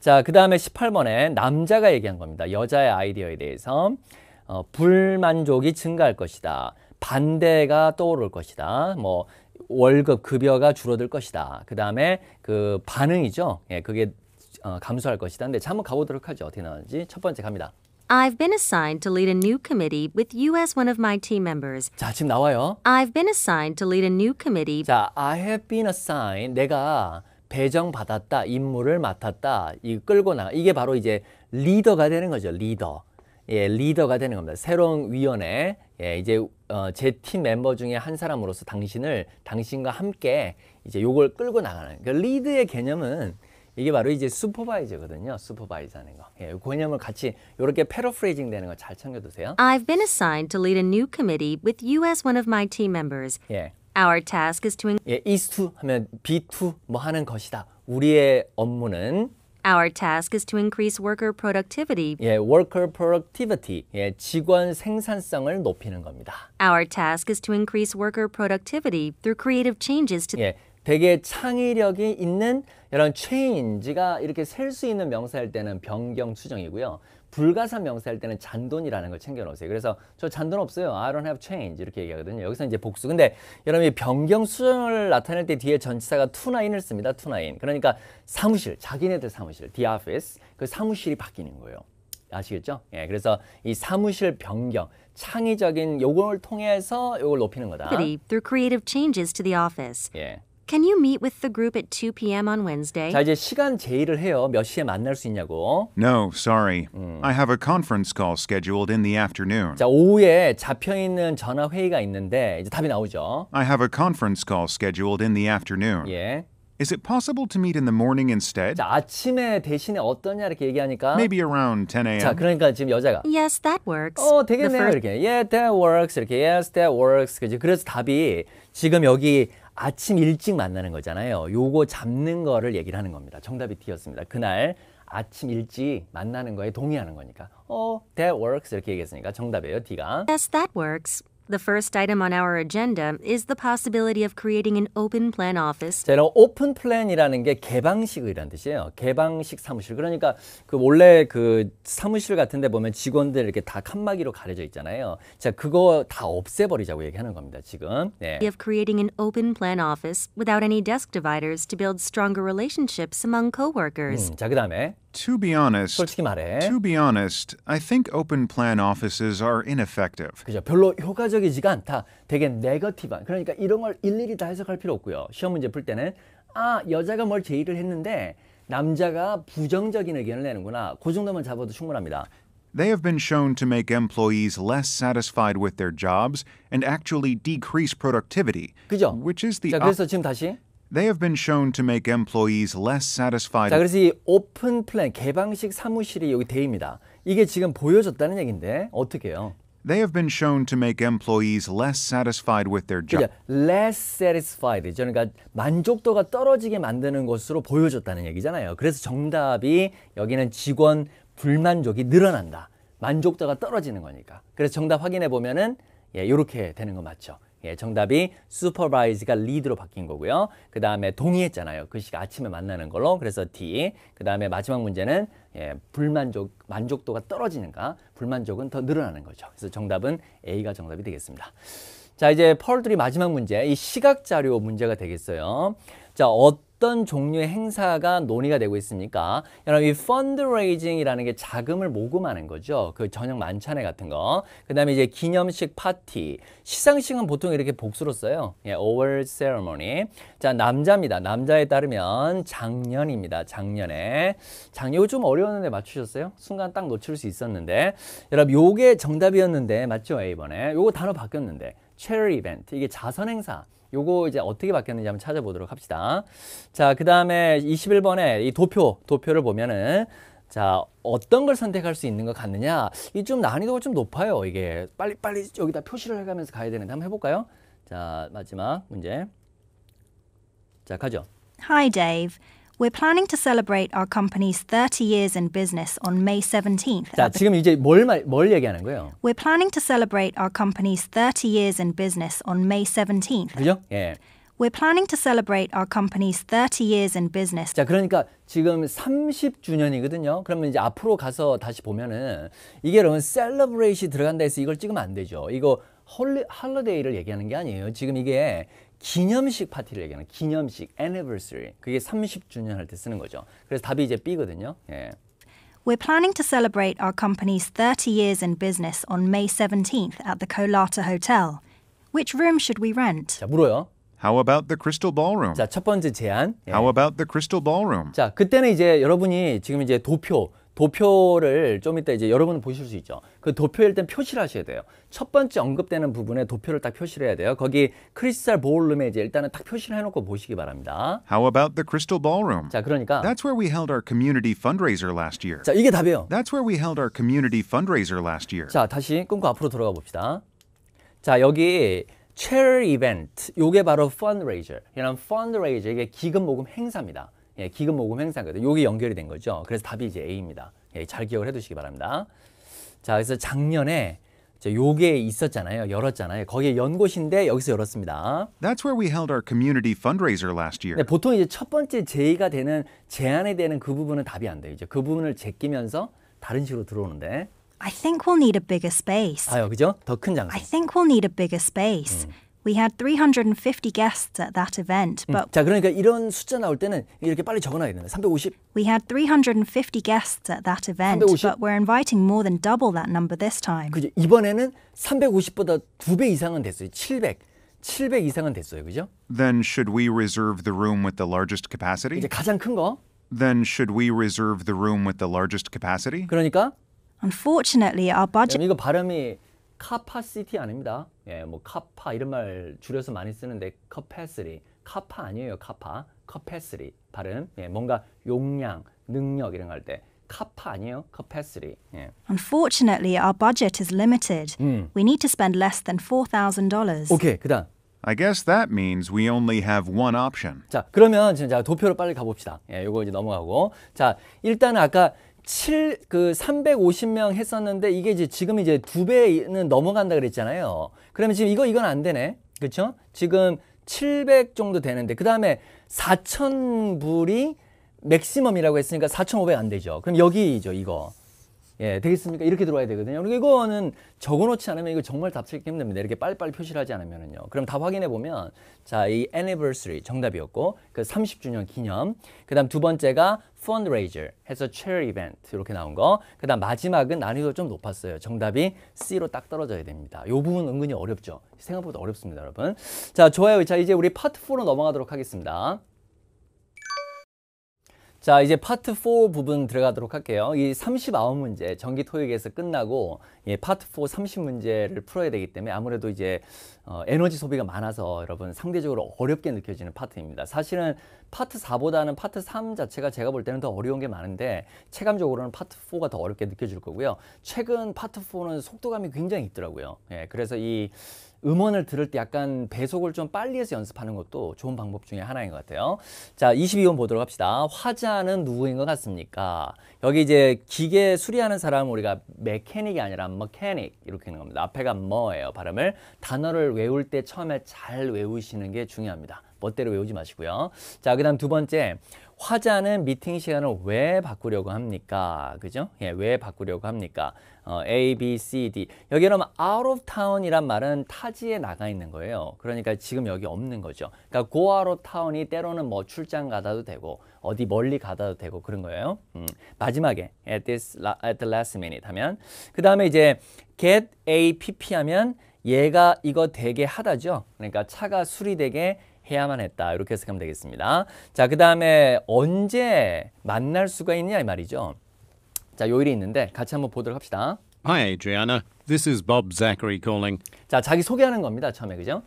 자, 그 다음에 18번에 남자가 얘기한 겁니다. 여자의 아이디어에 대해서 불만족이 증가할 것이다. 반대가 떠오를 것이다. 뭐 월급 급여가 줄어들 것이다. 그 다음에 그 반응이죠. 예, 그게 감소할 것이다. 근데 자, 한번 가보도록 하죠. 어떻게 나오는지. 첫 번째 갑니다.
I've been assigned to lead a new committee with you as one of my team members.
자, 지금 나와요.
I've been assigned to lead a new committee.
자, I have been assigned. 내가 배정받았다. 임무를 맡았다. 이 끌고 나가. 이게 바로 이제 리더가 되는 거죠. 리더. 예, 리더가 되는 겁니다. 새로운 위원회. 예, 이제 제 팀 멤버 중에 한 사람으로서 당신과 함께 이제 요걸 끌고 나가는. 그 리드의 개념은 이게 바로 이제 슈퍼바이저거든요. 슈퍼바이저 하는 거. 예, 이 개념을 같이 이렇게 패러프레이징 되는 거 잘 챙겨두세요.
I've been assigned to lead a new committee with you as one of my team members.
예.
Our task is to
예, is to 하면 be to 뭐 하는 것이다. 우리의 업무는
Our task is to increase worker productivity.
예, worker productivity. 예, 직원 생산성을 높이는 겁니다.
Our task is to increase worker productivity through creative changes to
예, 되게 창의력이 있는 이런 change가 이렇게 셀 수 있는 명사일 때는 변경 수정이고요. 불가산 명사일 때는 잔돈이라는 걸 챙겨 놓으세요. 그래서 저 잔돈 없어요. I don't have change 이렇게 얘기하거든요. 여기서 이제 복수. 근데 여러분이 변경 수정을 나타낼 때 뒤에 전치사가 to nine을 씁니다. to nine. 그러니까 사무실, 자기네들 사무실, the office. 그 사무실이 바뀌는 거예요. 아시겠죠? 예, 그래서 이 사무실 변경, 창의적인 요걸 통해서 요걸 높이는 거다.
through creative changes to the office.
예.
Can you meet with the group at 2 p.m. on Wednesday?
자, 이제 시간 제의를 해요. 몇 시에 만날 수 있냐고.
No, sorry. I have a conference call scheduled in the afternoon.
자, 오후에 잡혀있는 전화 회의가 있는데 이제 답이 나오죠.
I have a conference call scheduled in the afternoon.
예.
Is it possible to meet in the morning instead?
자, 아침에 대신에 어떠냐 이렇게 얘기하니까
Maybe around 10
자,
a.m.
그러니까 지금 여자가
Yes, that works.
되겠네요.
The first-
이렇게. Yeah, that works. 이렇게. Yes, that works. 그지? 그래서 답이 지금 여기 아침 일찍 만나는 거잖아요. 요거 잡는 거를 얘기를 하는 겁니다. 정답이 D였습니다. 그날 아침 일찍 만나는 거에 동의하는 거니까. That works. 이렇게 얘기했으니까 정답이에요. D가.
Yes, that works. The first item on our agenda is the possibility of creating an open plan office.
자, 이런 오픈 플랜이라는 게 개방식이라는 뜻이에요. 개방식 사무실. 그러니까 그 원래 그 사무실 같은 데 보면 직원들 이렇게 다 칸막이로 가려져 있잖아요. 자, 그거 다 없애버리자고 얘기하는 겁니다. 지금. 네.
Of creating an open plan office without any desk dividers to build stronger relationships among coworkers.
자, 그다음에
To be honest,
솔직히 말해.
I think open plan offices are ineffective.
그죠. 별로 효과적이지가 않다. 되게 네거티브한. 그러니까 이런 걸 일일이 다 해석할 필요 없고요. 시험 문제 풀 때는 여자가 뭘 제의를 했는데 남자가 부정적인 의견을 내는구나. 그 정도만 잡아도 충분합니다.
They have been shown to make employees less satisfied with their jobs and actually decrease productivity,
그죠?
which is the
자, 그래서 지금 다시.
They have been shown to make employees less satisfied.
자, 그래서 이 오픈 플랜 개방식 사무실이 여기 대입니다. 이게 지금 보여줬다는 얘기인데 어떻게 해요?
They have been shown to make employees less satisfied with their job.
그죠? less satisfied. 그러니까 만족도가 떨어지게 만드는 것으로 보여줬다는 얘기잖아요. 그래서 정답이 여기는 직원 불만족이 늘어난다. 만족도가 떨어지는 거니까. 그래서 정답 확인해 보면은 이렇게 되는 거 맞죠? 정답이 supervise가 lead로 바뀐 거고요. 그 다음에 동의했잖아요. 그 시간 아침에 만나는 걸로. 그래서 D. 그 다음에 마지막 문제는 만족도가 떨어지는가? 불만족은 더 늘어나는 거죠. 그래서 정답은 A가 정답이 되겠습니다. 자, 이제 펄3 마지막 문제. 이 시각 자료 문제가 되겠어요. 자, 어떤 종류의 행사가 논의가 되고 있습니까? 여러분, 이 펀드레이징이라는 게 자금을 모금하는 거죠. 그 저녁 만찬회 같은 거. 그 다음에 이제 기념식 파티. 시상식은 보통 이렇게 복수로 써요. award ceremony. 자, 남자입니다. 남자에 따르면 작년입니다. 작년에. 이거 좀 어려웠는데 맞추셨어요? 순간 딱 놓칠 수 있었는데. 여러분, 요게 정답이었는데, 맞죠? A번에. 요거 단어 바뀌었는데. charity event. 이게 자선 행사. 요거 이제 어떻게 바뀌었는지 한번 찾아보도록 합시다. 자, 그 다음에 21번에 이 도표를 보면은 자, 어떤 걸 선택할 수 있는 것 같느냐? 이 좀 난이도가 좀 높아요. 이게 빨리 여기다 표시를 해가면서 가야 되는데 한번 해볼까요? 자, 마지막 문제. 자, 가죠.
Hi, Dave. We're planning to celebrate our company's 30 years in business on May 17th.
자, 지금 이제 뭘 얘기하는 거예요?
We're planning to celebrate our company's 30 years in business on May 17th.
그죠? 예.
We're planning to celebrate our company's 30 years in business.
자, 그러니까 지금 30주년이거든요. 그러면 이제 앞으로 가서 다시 보면은 이게 여러분 celebrate이 들어간다 해서 이걸 찍으면 안 되죠. 이거 홀리데이를 얘기하는 게 아니에요. 지금 이게 기념식 파티를 얘기하는 기념식 anniversary. 그게 30주년 할 때 쓰는 거죠. 그래서 답이 이제 B거든요. 예.
We're planning to celebrate our company's 30 years in business on May 17th at the Kolata Hotel. Which room should we rent?
자, 물어요.
How about the Crystal Ballroom?
자, 첫 번째 제안. 예.
How about the Crystal Ballroom?
자, 그때는 이제 여러분이 지금 이제 도표를 좀 이따 이제 여러분은 보실 수 있죠. 그 도표에 일단 표시를 하셔야 돼요. 첫 번째 언급되는 부분에 도표를 딱 표시를 해야 돼요. 거기 크리스탈 볼룸에 이제 일단은 딱 표시를 해놓고 보시기 바랍니다.
How about the Crystal Ballroom?
자, 그러니까
That's where we held our community fundraiser last year.
자, 이게 답이에요.
That's where we held our community fundraiser last year.
자, 다시 끊고 앞으로 돌아가 봅시다. 자, 여기 charity event, 요게 바로 fundraiser. 이런 fundraiser, 이게 기금 모금 행사입니다. 예, 기금 모금 행사거든요. 요게 연결이 된 거죠. 그래서 답이 이제 A입니다. 예, 잘 기억을 해두시기 바랍니다. 자, 그래서 작년에 요게 있었잖아요. 열었잖아요. 거기에 연 곳인데 여기서 열었습니다.
That's where we held our community fundraiser last year.
근데 보통 이제 첫 번째 제의가 되는 제안이 되는 그 부분은 답이 안 돼요. 이제 그 부분을 제끼면서 다른 식으로 들어오는데.
I think we'll need a bigger space.
아요, 그죠? 더 큰 장소.
I think we'll need a bigger space. We had 350 guests at that event, but
자, 그러니까 이런 숫자 나올 때는 이렇게 빨리 적어놔야 됩니다. 350.
we had 350 guests at that event,
350?
but we're inviting more than double that number this time.
그죠? 이번에는 350보다 2배 이상은 됐어요. 700. 700 이상은 됐어요. 그죠?
Then should we reserve the room with the largest capacity?
이제 가장 큰 거.
Then should we reserve the room with the largest capacity?
그러니까
Unfortunately, our budget
이거 발음이 capacity 아닙니다. 예, 뭐 카파 이런 말 줄여서 많이 쓰는데 capacity, 카파 아니에요. 카파, capacity 발음. 예, 뭔가 용량, 능력 이런 거 할 때 카파 아니에요. capacity. 예.
Unfortunately, our budget is limited. We need to spend less than $4,000.
오케이, 그다음.
I guess that means we only have one option.
자, 그러면 지금 자 도표로 빨리 가봅시다. 예, 요거 이제 넘어가고. 자, 일단은 아까 350명 했었는데 이게 이제 지금 이제 2배는 넘어간다 그랬잖아요. 그러면 지금 이건 안 되네. 그렇죠? 지금 700 정도 되는데 그다음에 4,000불이 맥시멈이라고 했으니까 4,500 안 되죠. 그럼 여기죠, 이거. 예, 되겠습니까? 이렇게 들어와야 되거든요. 그리고 이거는 적어놓지 않으면 이거 정말 답 찾기 힘듭니다. 이렇게 빨리빨리 표시를 하지 않으면요. 그럼 다 확인해 보면, 자, 이 anniversary 정답이었고, 그 30주년 기념. 그 다음 두 번째가 fundraiser 해서 charity event 이렇게 나온 거. 그 다음 마지막은 난이도 좀 높았어요. 정답이 C로 딱 떨어져야 됩니다. 이 부분 은근히 어렵죠. 생각보다 어렵습니다, 여러분. 자, 좋아요. 자, 이제 우리 파트 4로 넘어가도록 하겠습니다. 자, 이제 파트 4 부분 들어가도록 할게요. 이 39문제 정기 토익에서 끝나고 파트 4 30문제를 풀어야 되기 때문에 아무래도 이제 에너지 소비가 많아서 여러분 상대적으로 어렵게 느껴지는 파트입니다. 사실은 파트 4보다는 파트 3 자체가 제가 볼 때는 더 어려운 게 많은데 체감적으로는 파트 4가 더 어렵게 느껴질 거고요. 최근 파트 4는 속도감이 굉장히 있더라고요. 예, 그래서 이 음원을 들을 때 약간 배속을 좀 빨리 해서 연습하는 것도 좋은 방법 중에 하나인 것 같아요. 자, 22번 보도록 합시다. 화자는 누구인 것 같습니까? 여기 이제 기계 수리하는 사람은 우리가 메케닉이 아니라 머케닉 이렇게 있는 겁니다. 앞에가 뭐예요, 발음을. 단어를 외울 때 처음에 잘 외우시는 게 중요합니다. 멋대로 외우지 마시고요. 자, 그 다음 두 번째. 화자는 미팅 시간을 왜 바꾸려고 합니까? 그죠? 예, 왜 바꾸려고 합니까? A, B, C, D. 여기 그러면 out of town이란 말은 타지에 나가 있는 거예요. 그러니까 지금 여기 없는 거죠. 그러니까 go out of town이 때로는 뭐 출장 가다도 되고 어디 멀리 가다도 되고 그런 거예요. 마지막에 at the last minute 하면 그 다음에 이제 get a pp 하면 얘가 이거 되게 하다죠. 그러니까 차가 수리되게 해야만 했다. 이렇게 해석하면 되겠습니다. 자, 그 다음에 언제 만날 수가 있냐 이 말이죠. 자, 요일이 있는데 같이 한번 보도록 합시다.
Hi, Adriana. This is Bob Zachary calling.
자, 자기 소개하는 겁니다. 처음에, 그죠?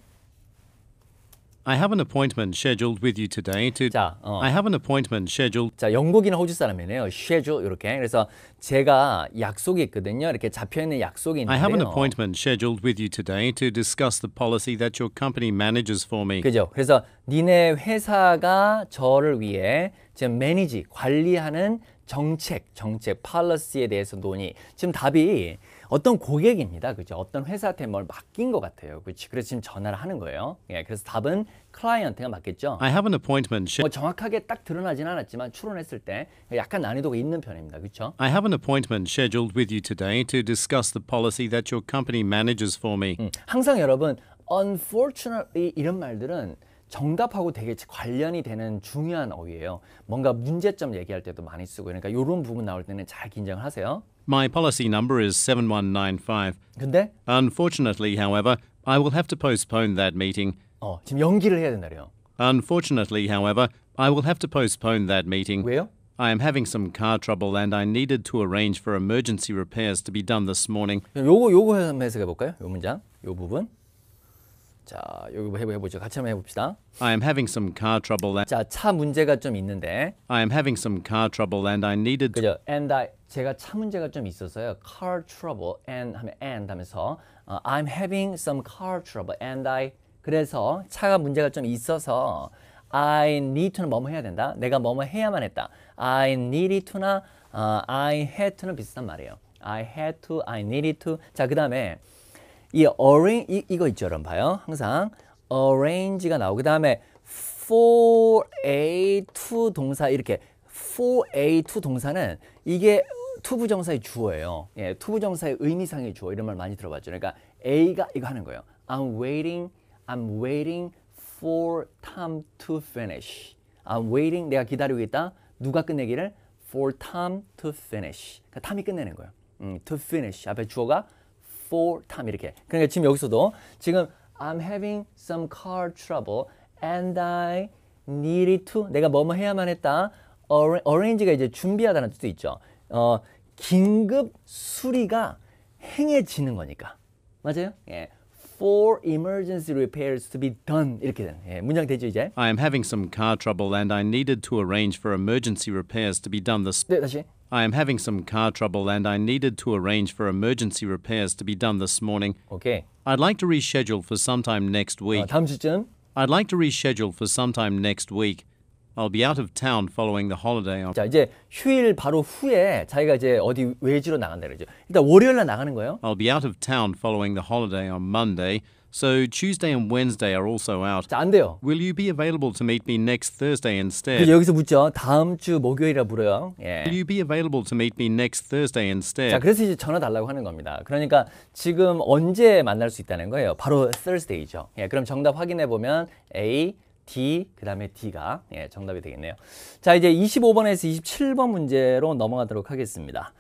I have an appointment scheduled with you today to...
자,
I have an appointment scheduled...
자, 영국이나 호주 사람이네요. schedule 이렇게. 그래서 제가 약속이 있거든요. 이렇게 잡혀 있는 약속이
I have an
있는데요.
appointment scheduled with you today to discuss the policy that your company manages for me.
그죠? 그래서 니네 회사가 저를 위해 지금 매니지 관리하는 정책 policy에 대해서 논의. 지금 답이 어떤 고객입니다. 그죠? 어떤 회사한테 뭘 맡긴 것 같아요. 그렇지? 그래서 지금 전화를 하는 거예요. 예, 그래서 답은 클라이언트가 맞겠죠.
I have an appointment
뭐 정확하게 딱 드러나진 않았지만 추론했을 때 약간 난이도가 있는 편입니다. 그렇죠?
I have an appointment scheduled with you today to discuss the policy that your company manages for me.
항상 여러분 unfortunately 이런 말들은 정답하고 되게 관련이 되는 중요한 어휘예요. 뭔가 문제점 얘기할 때도 많이 쓰고 그러니까 이런 부분 나올 때는 잘 긴장을 하세요.
My policy number is 7195.
근데
Unfortunately, however, I will have to postpone that meeting.
지금 연기를 해야 된다래요.
Unfortunately, however, I will have to postpone that meeting.
왜요?
I am having some car trouble and I needed to arrange for emergency repairs to be done this morning.
요거 한번 해석해 볼까요? 요 문장, 요 부분. 자, 요거 해보죠. 같이 한번 해봅시다.
I am having some car trouble and
자, 차 문제가 좀 있는데,
I am having some car trouble and I needed to...
그죠? 제가 차 문제가 좀 있어서요. Car trouble and 하면서 I'm having some car trouble and 그래서 차가 문제가 좀 있어서 I need to는 뭐뭐 해야 된다. 내가 뭐뭐 해야만 했다. I needed to나 I had to는 비슷한 말이에요. I had to, I needed to. 자, 그 다음에 이 arrange 이거 있죠, 여러분 봐요. 항상 arrange가 나오고 그 다음에 for a to 동사 이렇게 for a to 동사는 이게 투부정사의 주어예요. 예, 투부정사의 의미상의 주어 이런 말 많이 들어봤죠. 그러니까 A가 이거 하는 거예요. I'm waiting for Tom to finish. I'm waiting 내가 기다리고 있다. 누가 끝내기를? For Tom to finish. 그러니까 탐이 끝내는 거예요. To finish 앞에 주어가 for Tom 이렇게. 그러니까 지금 여기서도 지금 I'm having some car trouble and I needed to. 내가 뭐뭐 해야만 했다. arrange가 이제 준비하다는 뜻도 있죠. 긴급 수리가 행해지는 거니까. 맞아요? 예. For emergency repairs to be done. 이렇게 되는. 예, 문장 되죠, 이제?
I am having some car trouble and I needed to arrange for emergency repairs to be done this.
네, 다시.
I am having some car trouble and I needed to arrange for emergency repairs to be done this morning.
오케이.
I'd like to reschedule for sometime next week.
다음 주쯤.
I'd like to reschedule for sometime next week. I'll be out of town following the holiday.
자, 이제 휴일 바로 후에 자기가 이제 어디 외지로 나간다 그러죠. 일단 월요일 날 나가는 거예요.
I'll be out of town following the holiday on Monday, so Tuesday and Wednesday are also out.
자, 안 돼요.
Will you be available to meet me next Thursday instead?
여기서 묻죠. 다음 주 목요일이라 물어요. 예.
Will you be available to meet me next Thursday
자,
instead?
그래서 이제 전화 달라고 하는 겁니다. 그러니까 지금 언제 만날 수 있다는 거예요. 바로 Thursday죠. 예, 그럼 정답 확인해 보면 A, D, 그 다음에 D가 예, 정답이 되겠네요. 자, 이제 25번에서 27번 문제로 넘어가도록 하겠습니다.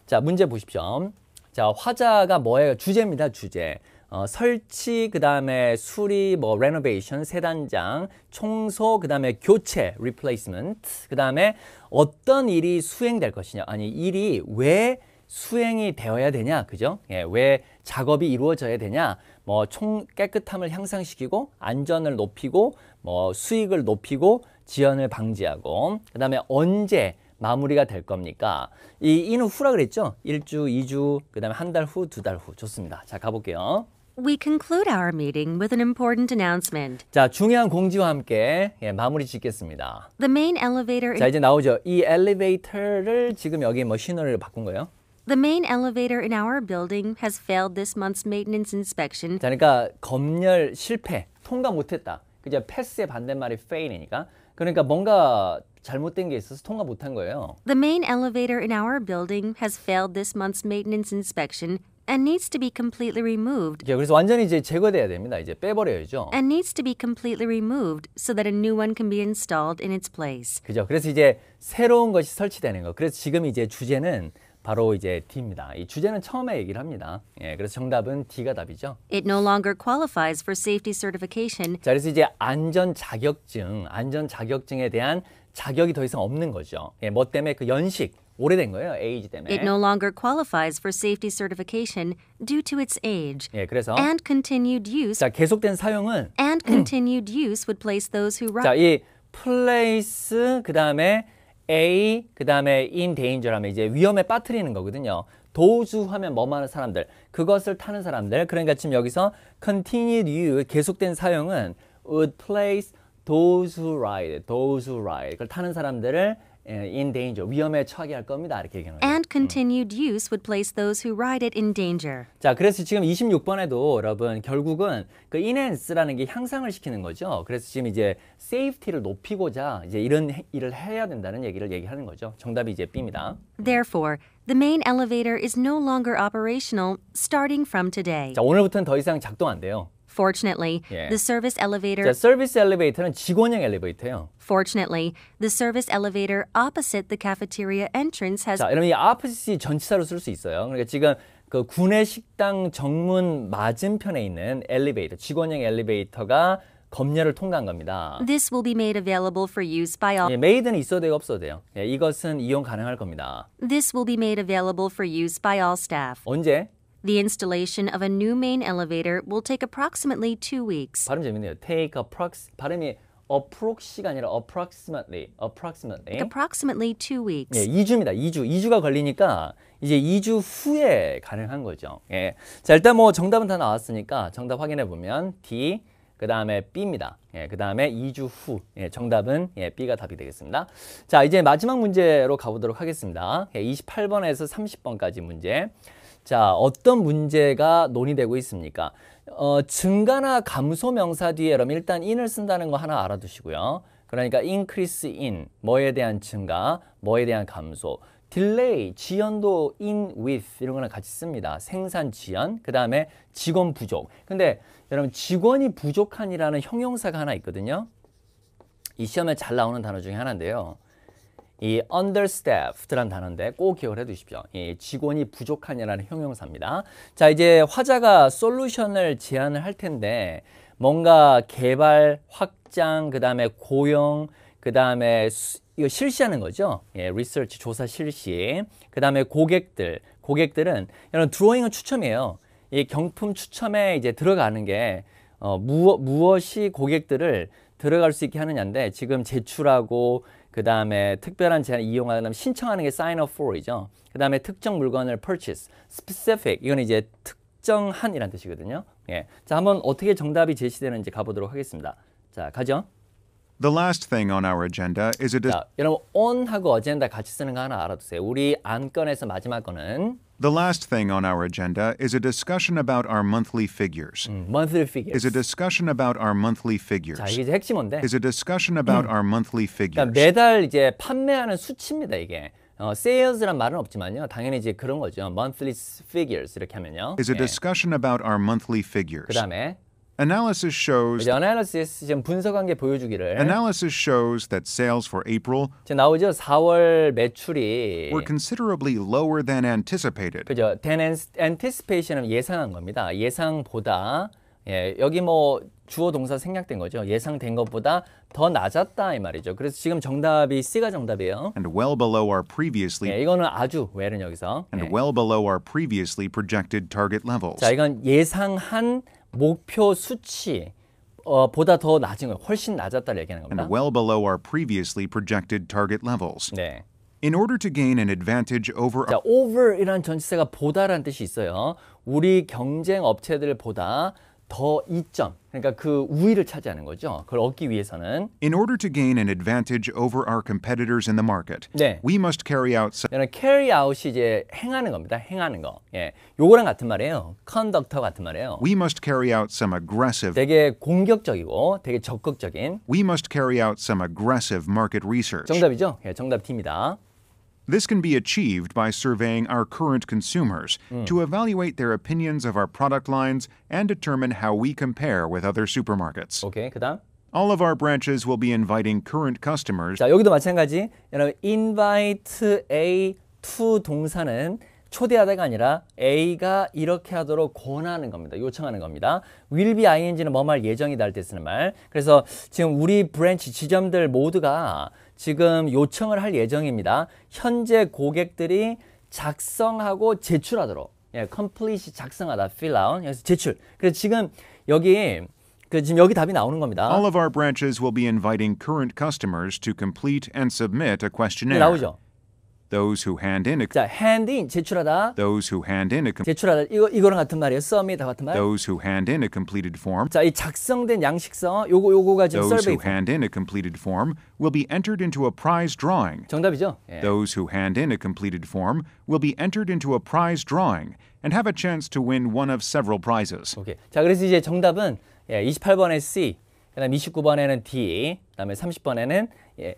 자, 문제 보십시오. 자, 화자가 뭐예요? 주제입니다. 주제. 설치, 그 다음에 수리, 뭐 renovation, 세단장, 청소, 그 다음에 교체, replacement, 그 다음에 어떤 일이 수행될 것이냐, 아니 일이 왜 수행이 되어야 되냐, 그죠? 예, 왜 작업이 이루어져야 되냐, 뭐 총 깨끗함을 향상시키고 안전을 높이고 뭐 수익을 높이고 지연을 방지하고 그 다음에 언제 마무리가 될 겁니까? 이 in 후라 그랬죠? 1주, 2주, 그 다음에 한 달 후, 두 달 후. 좋습니다. 자, 가볼게요.
We conclude our meeting with an important announcement.
자, 중요한 공지와 함께 예, 마무리 짓겠습니다.
The main elevator
자, 이제 나오죠. 이 엘리베이터를 지금 여기 뭐 신호를 바꾼 거예요.
The main elevator in our building has failed this month's maintenance inspection.
자, 그러니까 검열 실패, 통과 못했다. 그죠? 패스의 반대말이 fail이니까. 그러니까 뭔가 잘못된 게 있어서 통과 못한 거예요.
The main elevator in our building has failed this month's maintenance inspection and needs to be completely removed.
그래서 완전히 이제 제거돼야 됩니다. 이제 빼버려야죠.
And needs to be completely removed so that a new one can be installed in its place.
그죠? 그래서 이제 새로운 것이 설치되는 거. 그래서 지금 이제 주제는 바로 이제 D입니다. 이 주제는 처음에 얘기를 합니다. 예, 그래서 정답은 D가 답이죠.
It no longer qualifies for safety certification.
자, 그래서 이제 안전 자격증에 대한 자격이 더 이상 없는 거죠. 예, 뭐 때문에 그 연식 오래된 거예요. age 때문에.
It no longer qualifies for safety certification due to its age.
예, 그래서
And continued use.
자, 계속된 사용은
And continued use would place those who
자, 이 place 그다음에 A 그다음에 in danger 하면 이제 위험에 빠뜨리는 거거든요. 도주 하면 뭐뭐 하는 사람들, 그것을 타는 사람들. 그러니까 지금 여기서 continued use 계속된 사용은 would place those who ride, 그걸 타는 사람들을 in danger, 위험에 처하게 할 겁니다. 이렇게 얘기하는 거예요.
And continued use would place those who ride it in danger.
자, 그래서 지금 26번에도 여러분 결국은 그 enhance라는 게 향상을 시키는 거죠. 그래서 지금 이제 safety를 높이고자 이제 이런 일을 해야 된다는 얘기를 얘기하는 거죠. 정답이 이제 B입니다.
Therefore, the main elevator is no longer operational starting from today.
자, 오늘부터는 더 이상 작동 안 돼요.
Fortunately,
Yeah.
the service elevator
자, 서비스 엘리베이터는 직원형 엘리베이터예요.
Fortunately, the service elevator opposite the cafeteria entrance has
자, 여러분 이 opposite 전치사로 쓸 수 있어요. 그러니까 지금 그 구내식당 정문 맞은편에 있는 엘리베이터, 직원형 엘리베이터가 검열을 통과한 겁니다.
This will be made available for use by all.
예, 메이드는 있어도 되고 없어도 돼요. 예, 이것은 이용 가능할 겁니다.
This will be made available for use by all staff.
언제?
The installation of a new main elevator will take approximately 2 weeks.
발음 재밌네요. Take 발음이 approx가 아니라 approximately.
Approximately 2 weeks.
예, 2주입니다. 2주가 걸리니까 이제 2주 후에 가능한 거죠. 예. 자, 일단 뭐 정답은 다 나왔으니까 정답 확인해 보면 D 그 다음에 B입니다. 예, 그 다음에 2주 후. 예, 정답은 예, B가 답이 되겠습니다. 자, 이제 마지막 문제로 가보도록 하겠습니다. 예, 28번에서 30번까지 문제. 자, 어떤 문제가 논의되고 있습니까? 증가나 감소 명사 뒤에 여러분 일단 in을 쓴다는 거 하나 알아두시고요. 그러니까 increase in, 뭐에 대한 증가, 뭐에 대한 감소. delay, 지연도 in with 이런 거랑 같이 씁니다. 생산 지연, 그 다음에 직원 부족. 근데 여러분 직원이 부족한이라는 형용사가 하나 있거든요. 이 시험에 잘 나오는 단어 중에 하나인데요. 이 understaffed라는 단어인데 꼭 기억을 해 두십시오. 이 직원이 부족하냐라는 형용사입니다. 자, 이제 화자가 솔루션을 제안을 할 텐데 뭔가 개발, 확장, 그다음에 고용, 그다음에 이거 실시하는 거죠. 예, 리서치, 조사 실시. 그다음에 고객들은 이런 드로잉은 추첨이에요. 이 경품 추첨에 이제 들어가는 게 무엇이 고객들을 들어갈 수 있게 하느냐인데 지금 제출하고 그다음에 특별한 제안을 이용하는 다음에 신청하는 게 sign up for이죠. 그다음에 특정 물건을 purchase, specific 이건 이제 특정한이라는 뜻이거든요. 예. 자, 한번 어떻게 정답이 제시되는지 가보도록 하겠습니다. 자, 가죠.
The last thing on our agenda is
자, 여러분 on하고 agenda 같이 쓰는 거 하나 알아두세요. 우리 안건에서 마지막 거는
the last thing on our agenda is a discussion about our monthly figures.
monthly figures.
Is a discussion about our monthly figures.
자, 이게 이제 핵심인데.
Is a discussion about our monthly
그러니까
figures.
매달 이제 판매하는 수치입니다, 이게. sales란 말은 없지만요. 당연히 이제 그런 거죠. monthly figures 이렇게 하면요.
Is a
예.
discussion about our monthly figures.
그다음에
Analysis shows
이제 analysis 지금 분석한 게 보여주기를
Analysis shows that sales for April
지금 나오죠. 4월 매출이
were considerably lower than anticipated.
그죠. than anticipation은 예상한 겁니다. 예상보다 예, 여기 뭐 주어 동사 생략된 거죠. 예상된 것보다 더 낮았다 이 말이죠. 그래서 지금 정답이 C가 정답이에요.
And well below our previously
예, 이거는 아주 well은 여기서.
and
예.
well below our previously projected target levels.
자, 이건 예상한 목표 수치 보다 더 낮은 거예요. 훨씬 낮았다를 얘기하는 겁니다.
And well below our previously projected target levels.
네.
In order to gain an advantage over
자, over이라는 전치사가 보다라는 뜻이 있어요. 우리 경쟁 업체들보다 더 이점, 그러니까 그 우위를 차지하는 거죠. 그걸 얻기 위해서는
In order to gain an advantage over our competitors in the market,
네.
we must carry out
이런 carry out이 이제 행하는 겁니다. 행하는 거. 예. 요거랑 같은 말이에요. conductor 같은 말이에요.
we must carry out some aggressive
되게 공격적이고 되게 적극적인
we must carry out some aggressive market research.
정답이죠. 예, 정답 D입니다.
This can be achieved by surveying our current consumers to evaluate their opinions of our product lines and determine how we compare with other supermarkets.
오케이. 그다음.
All of our branches will be inviting current customers
자, 여기도 마찬가지. 여러분 invite A to 동사는 초대하다가 아니라 A가 이렇게 하도록 권하는 겁니다. 요청하는 겁니다. will be ing는 뭐뭐 할 예정이다 할 때 쓰는 말. 그래서 지금 우리 브랜치 지점들 모두가 지금 요청을 할 예정입니다. 현재 고객들이 작성하고 제출하도록. 예, complete 작성하다, fill out. 여기서 제출. 그래서 지금 여기 지금 여기 답이 나오는 겁니다.
All of our branches will be inviting current customers to complete and submit a questionnaire.
나오죠.
Those who hand in a
자, hand in 제출하다.
those who hand in a com-
제출하다. 이거랑 같은 말이에요. submit 같은 말.
those who hand in a completed form
자, 이 작성된 양식서 요거가 지금
those
survey
who hand in a completed form will be entered into a prize drawing.
정답이죠? 예.
Those who hand in a completed form will be entered into a prize drawing and have a chance to win one of several prizes.
오케이. 자, 그래서 이제 정답은 28번에 C, 그다음 29번에는 D, 그다음에 30번에는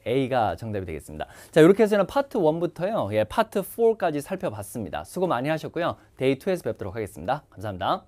A가 정답이 되겠습니다. 자, 이렇게 해서는 파트 1부터요. 파트 4까지 살펴봤습니다. 수고 많이 하셨고요. 데이 2에서 뵙도록 하겠습니다. 감사합니다.